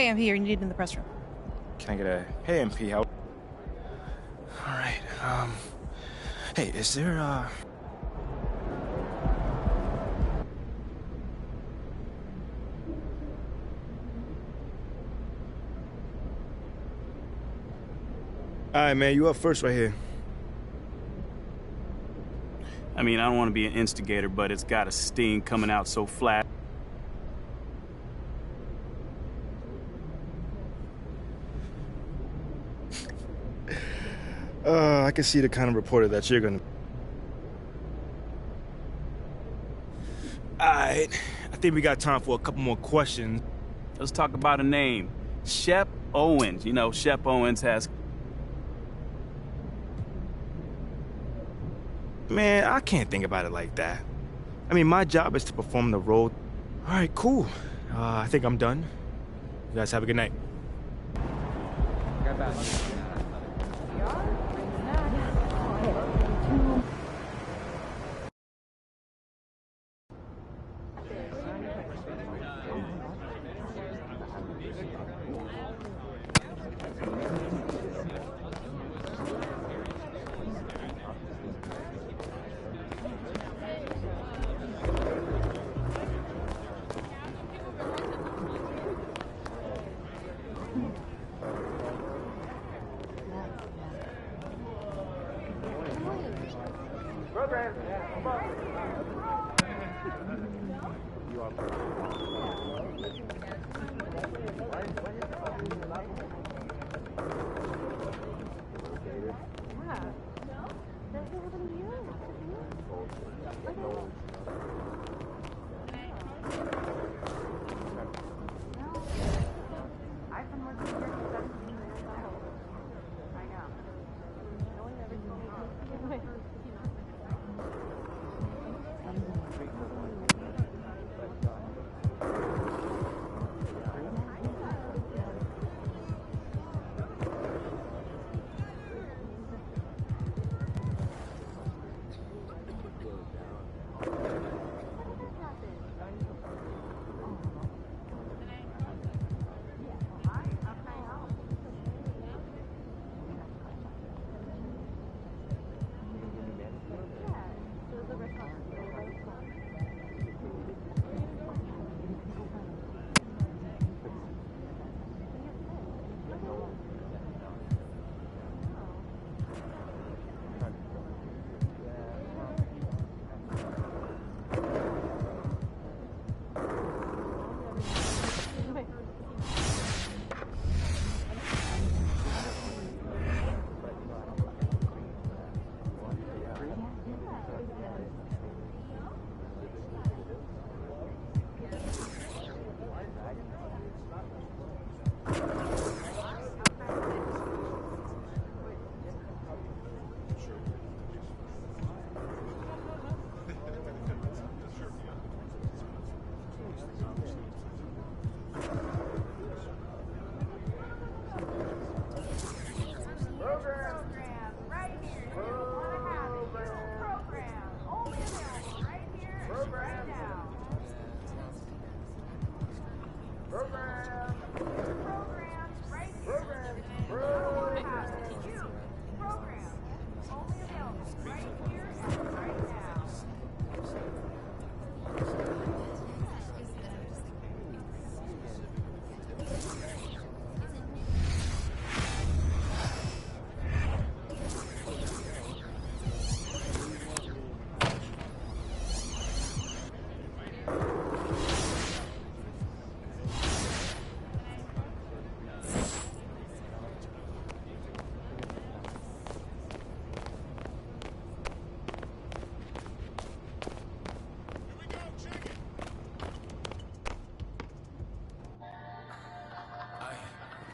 Speaker 3: Hey, I'm here. You're needed in the press room.
Speaker 19: Can I get a hey MP? How? All right. Hey, is there All right, man, you up first right here.
Speaker 11: I mean, I don't want to be an instigator, but it's got a sting coming out so flat.
Speaker 19: I can see the kind of reporter that you're gonna. All right, I think we got time for a couple more questions.
Speaker 11: Let's talk about a name. Shep Owens. You know, Shep Owens has...
Speaker 19: Man, I can't think about it like that. I mean, my job is to perform the role. All right, cool. I think I'm done. You guys have a good night.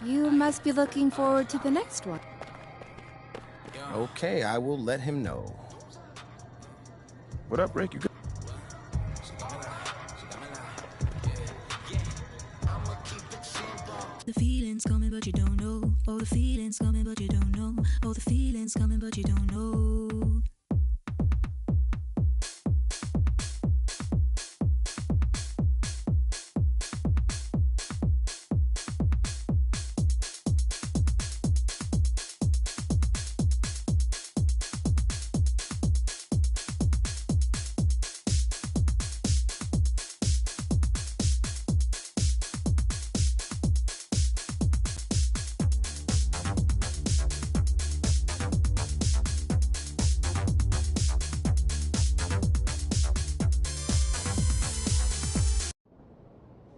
Speaker 13: You must be looking forward to the next one.
Speaker 4: Okay, I will let him know.
Speaker 19: What up, Rick? You good?
Speaker 5: The feeling's coming, but you don't know. Oh, the feeling's coming, but you don't know. Oh, the feeling's coming, but you don't know.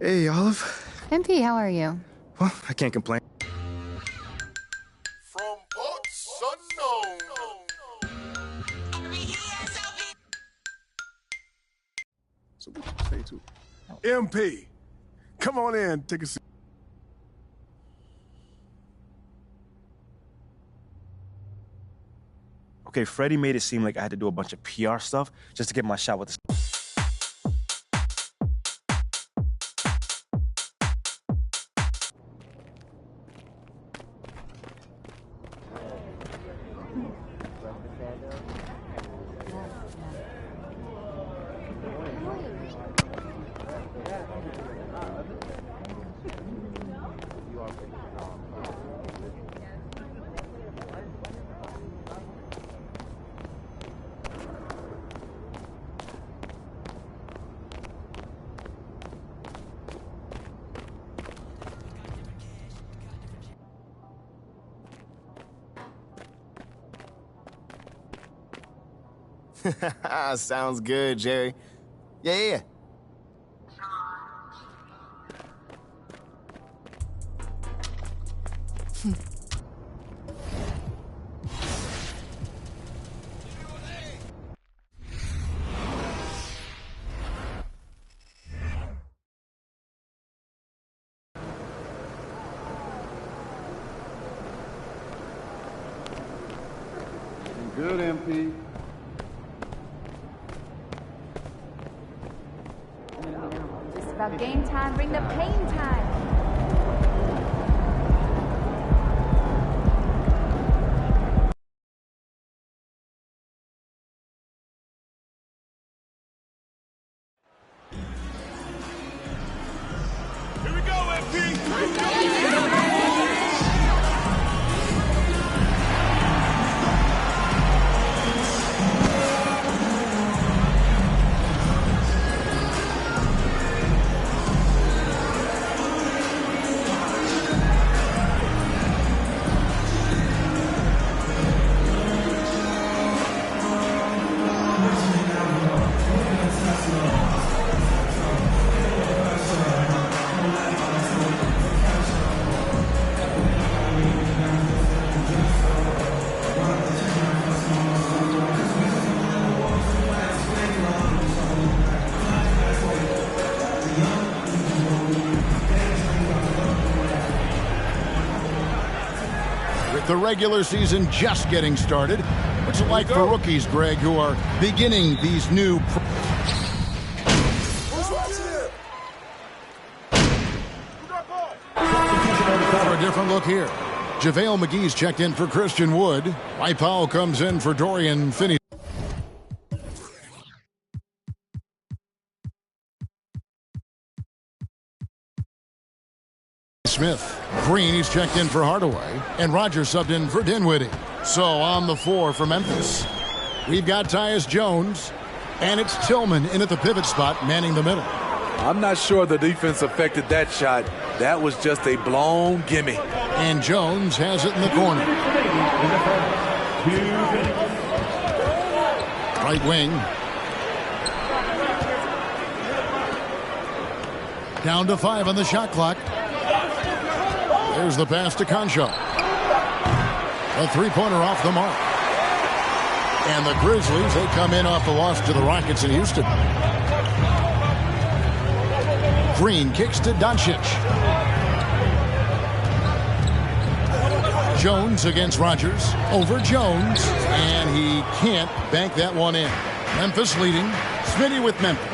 Speaker 19: Hey, Olive.
Speaker 13: MP, how are you?
Speaker 19: Well, I can't complain.
Speaker 23: From parts unknown.
Speaker 8: So what you say too? MP, come on in, take a seat.
Speaker 19: Okay, Freddie made it seem like I had to do a bunch of PR stuff just to get my shot with the...
Speaker 23: Sounds good, Jerry. Yeah.
Speaker 21: Good, MP.
Speaker 3: Just about game time, bring the pain time.
Speaker 8: Here we go, MP.
Speaker 23: The regular season just getting started. What's it like for rookies, Greg, who are beginning these new... For a different look here. JaVale McGee's checked in for Christian Wood. Mike Powell comes in for Dorian Finney. Smith. Green, he's checked in for Hardaway. And Rogers subbed in for Dinwiddie. So on the floor for Memphis, we've got Tyus Jones. And it's Tillman in at the pivot spot, manning the middle.
Speaker 6: I'm not sure the defense affected that shot. That was just a blown gimme.
Speaker 23: And Jones has it in the corner. Right wing. Down to 5 on the shot clock. There's the pass to Concho. A three-pointer off the mark. And the Grizzlies, they come in off the loss to the Rockets in Houston. Green kicks to Doncic. Jones against Rogers. Over Jones. And he can't bank that one in. Memphis leading. Smitty with Memphis.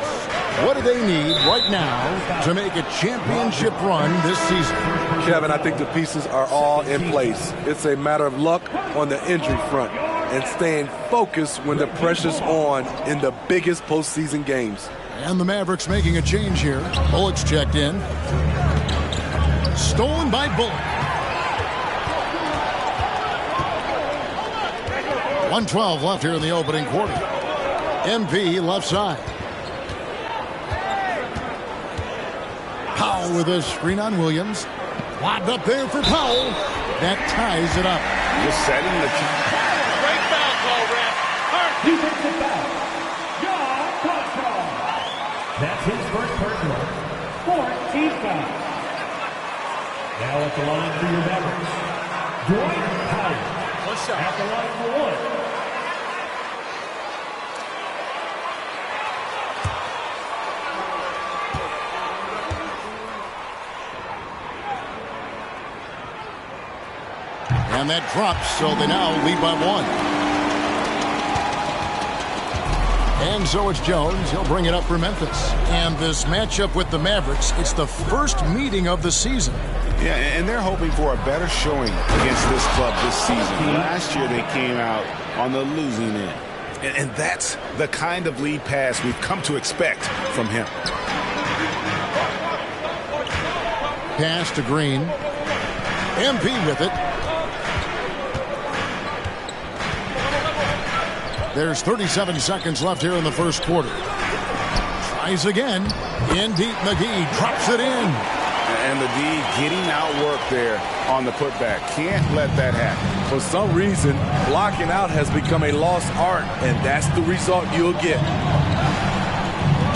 Speaker 23: What do they need right now to make a championship run this season?
Speaker 6: Kevin, I think the pieces are all in place. It's a matter of luck on the injury front and staying focused when the pressure's on in the biggest postseason games.
Speaker 23: And the Mavericks making a change here. Bullock's checked in. Stolen by Bullock. 1:12 left here in the opening quarter. MP left side. Powell with a screen on Williams. Lobbed up there for Powell. That ties it up.
Speaker 24: Just setting the...
Speaker 17: Great foul call, ref. Defensive foul. John Concho. That's his first personal. 14 Now at the line for your Mavericks, Dwight Howard.
Speaker 14: What's up?
Speaker 17: At the line for one.
Speaker 23: And that drops, so they now lead by one. And so it's Jones. He'll bring it up for Memphis. And this matchup with the Mavericks, it's the first meeting of the season.
Speaker 24: Yeah, and they're hoping for a better showing against this club this season. Last year they came out on the losing end. And that's the kind of lead pass we've come to expect from him.
Speaker 23: Pass to Green. MP with it. There's 37 seconds left here in the first quarter. Tries again. In deep, McGee drops it in.
Speaker 24: And the D getting outworked there on the putback. Can't let that happen.
Speaker 6: For some reason, blocking out has become a lost art, and that's the result you'll get.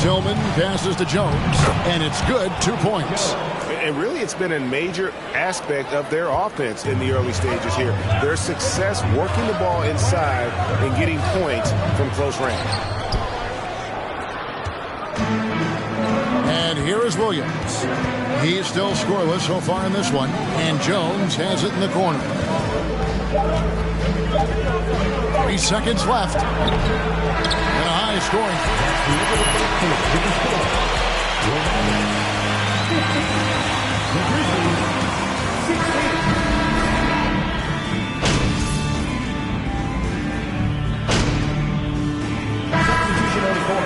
Speaker 23: Tillman passes to Jones, and it's good. 2 points.
Speaker 24: And really, it's been a major aspect of their offense in the early stages here. Their success working the ball inside and getting points from close range.
Speaker 23: And here is Williams. He's still scoreless so far in this one. And Jones has it in the corner. 3 seconds left. And a high scoring.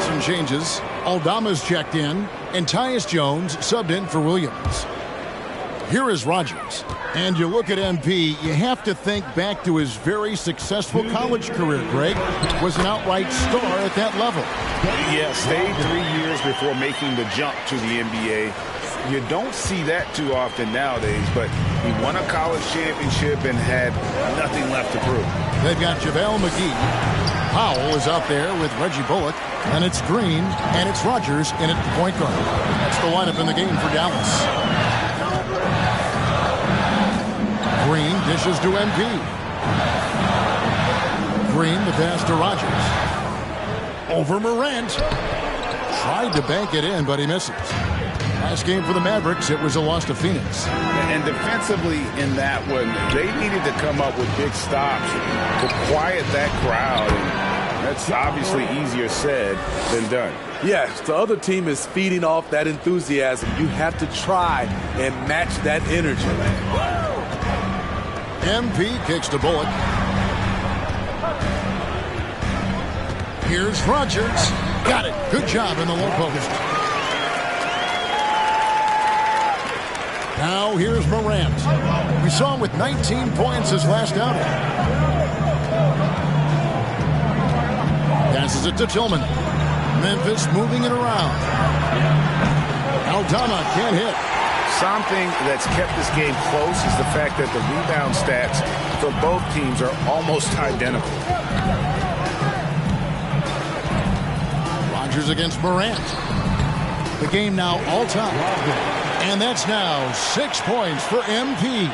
Speaker 23: Some changes. Aldama's checked in, and Tyus Jones subbed in for Williams. Here is Rogers. And you look at MP, you have to think back to his very successful college career, Greg. Was an outright star at that level.
Speaker 24: Yeah, stayed 3 years before making the jump to the NBA. You don't see that too often nowadays, but he won a college championship and had nothing left to prove.
Speaker 23: They've got JaVale McGee. Powell is out there with Reggie Bullock, and it's Green, and it's Rogers in at point guard. That's the lineup in the game for Dallas. Green dishes to MP. Green, the pass to Rogers. Over Morant. Tried to bank it in, but he misses. Last game for the Mavericks, it was a loss to Phoenix.
Speaker 24: And defensively in that one, they needed to come up with big stops to quiet that crowd. And that's obviously easier said than done.
Speaker 6: Yes, the other team is feeding off that enthusiasm. You have to try and match that energy.
Speaker 23: MP kicks to Bullock. Here's Rogers. Got it. Good job in the low post. Now here's Morant. We saw him with 19 points his last outing. Passes it to Tillman. Memphis moving it around. Aldama can't hit.
Speaker 24: Something that's kept this game close is the fact that the rebound stats for both teams are almost identical.
Speaker 23: Rogers against Morant. The game now all-time. And that's now 6 points for MP.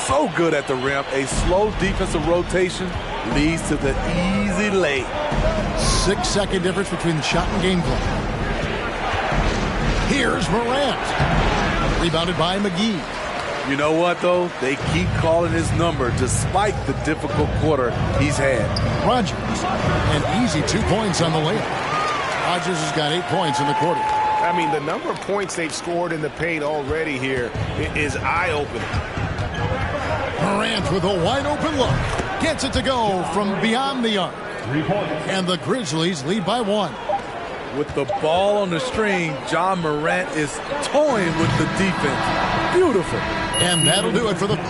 Speaker 6: So good at the rim. A slow defensive rotation leads to the easy lay.
Speaker 23: 6-second difference between the shot and game play. Here's Morant. Rebounded by McGee.
Speaker 6: You know what, though? They keep calling his number despite the difficult quarter he's had.
Speaker 23: Rogers. An easy 2 points on the layup. Rogers has got 8 points in the quarter.
Speaker 24: I mean, the number of points they've scored in the paint already here is eye-opening.
Speaker 23: Morant with a wide-open look. Gets it to go from beyond the arc.
Speaker 17: 3 points.
Speaker 23: And the Grizzlies lead by 1.
Speaker 6: With the ball on the string, John Morant is toying with the defense. Beautiful.
Speaker 23: And that'll do it for the...
Speaker 17: The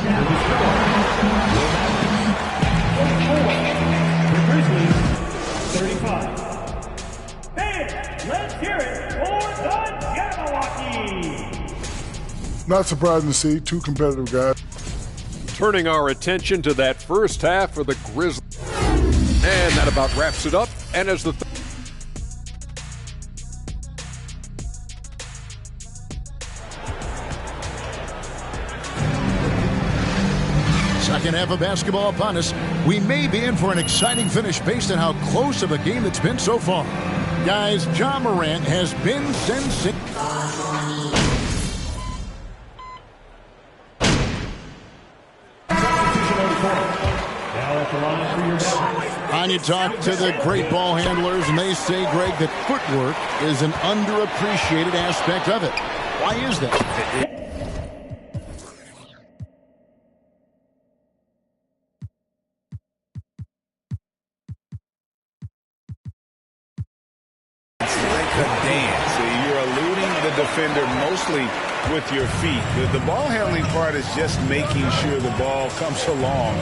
Speaker 17: Grizzlies, 35. Fans, let's hear it for the Jabberwocky.
Speaker 7: Not surprising to see 2 competitive guys.
Speaker 2: Turning our attention to that first half for the Grizzlies. And that about wraps it up. And as the
Speaker 23: second half of basketball upon us. We may be in for an exciting finish based on how close of a game it's been so far. Guys, Ja Morant has been sensational. And you talk to the great ball handlers, and they say, Greg, that footwork is an underappreciated aspect of it. Why is that?
Speaker 24: You're eluding the defender mostly with your feet. The ball handling part is just making sure the ball comes along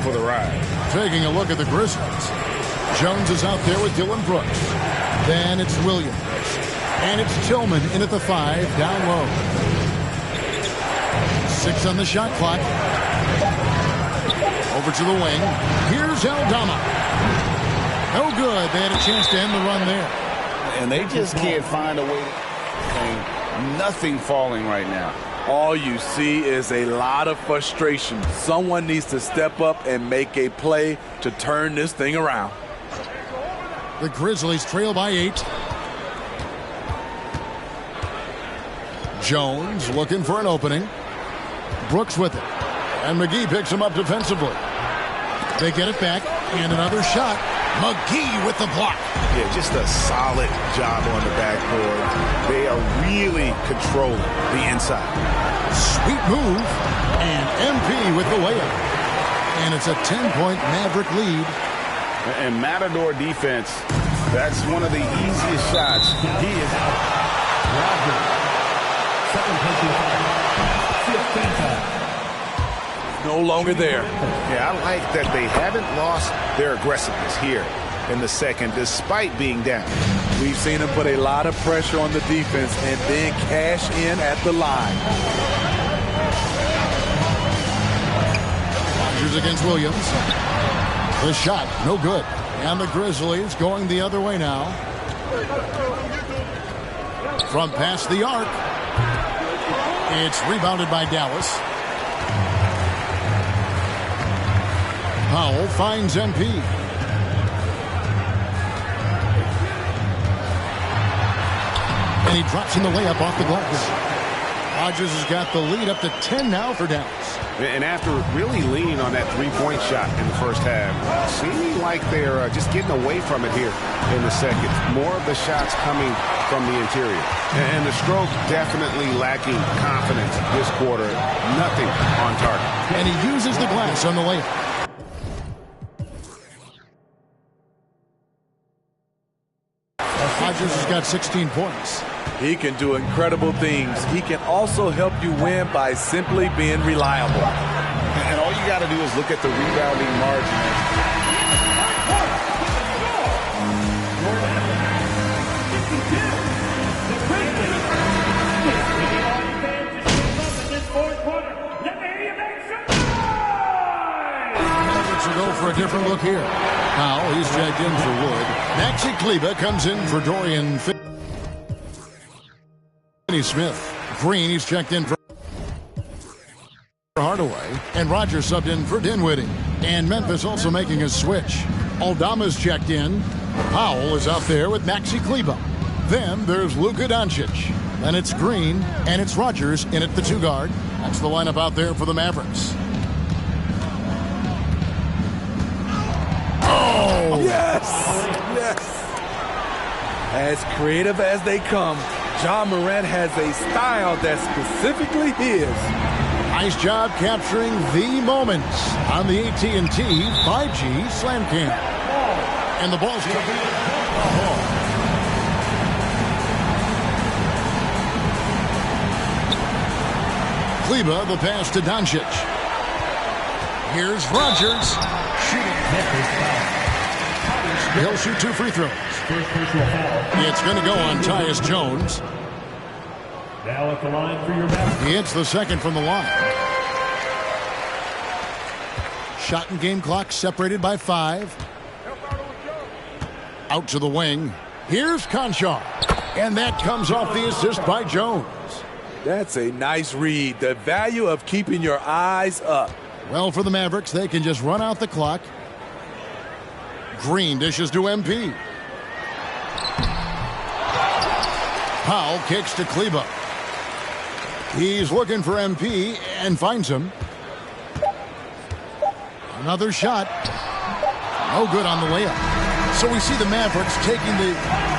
Speaker 24: for the ride.
Speaker 23: Taking a look at the Grizzlies. Jones is out there with Dylan Brooks. Then it's Williams. And it's Tillman in at the 5, down low. 6 on the shot clock. Over to the wing. Here's Aldama. No good. They had a chance to end the run there.
Speaker 24: And they just can't find a way to... Nothing falling right now.
Speaker 6: All you see is a lot of frustration. Someone needs to step up and make a play to turn this thing around.
Speaker 23: The Grizzlies trail by 8. Jones looking for an opening. Brooks with it. And McGee picks him up defensively. They get it back. And another shot. McGee with the block.
Speaker 24: Yeah, just a solid job on the backboard. They are really controlling the inside.
Speaker 23: Sweet move. And MP with the layup. And it's a 10-point Maverick lead.
Speaker 24: And Matador defense, that's one of the easiest shots. He is out.
Speaker 6: No longer there.
Speaker 24: Yeah, I like that they haven't lost their aggressiveness here in the second, despite being down.
Speaker 6: We've seen them put a lot of pressure on the defense and then cash in at the line.
Speaker 23: Rodgers against Williams. The shot, no good. And the Grizzlies going the other way now. From past the arc. It's rebounded by Dallas. Powell finds MP. And he drops in the layup off the glass. Rodgers has got the lead up to 10 now for Dallas.
Speaker 24: And after really leaning on that three-point shot in the first half, seeming like they're just getting away from it here in the second. More of the shots coming from the interior. And the stroke definitely lacking confidence this quarter. Nothing on target.
Speaker 23: And he uses the glass on the layup. Rodgers has got 16 points.
Speaker 6: He can do incredible things. He can also help you win by simply being reliable.
Speaker 24: And all you got to do is look at the rebounding margin.
Speaker 23: Go for a different look here. Now he's checked in for Wood. Maxi Kleba comes in for Dorian Finney-Smith. Green, he's checked in for Hardaway. And Rodgers subbed in for Dinwiddie. And Memphis also making a switch. Aldama's checked in. Powell is out there with Maxi Kleba. Then there's Luka Doncic. Then it's Green, and it's Rodgers in at the 2 guard. That's the lineup out there for the Mavericks. Oh!
Speaker 6: Yes! Yes! As creative as they come, Ja Morant has a style that's specifically his.
Speaker 23: Nice job capturing the moments on the AT&T 5G Slam Cam. And the ball's Kleba, the pass to Doncic. Here's Rodgers. He'll shoot 2 free throws. It's going to go on Tyus Jones.
Speaker 17: Now at the line for your back.
Speaker 23: He hits the second from the line. Shot and game clock separated by 5. Out to the wing. Here's Conchar. And that comes off the assist by Jones.
Speaker 6: That's a nice read. The value of keeping your eyes up.
Speaker 23: Well, for the Mavericks, they can just run out the clock. Green dishes to MP. Powell kicks to Kleba. He's looking for MP and finds him. Another shot. No good on the layup. So we see the Mavericks taking the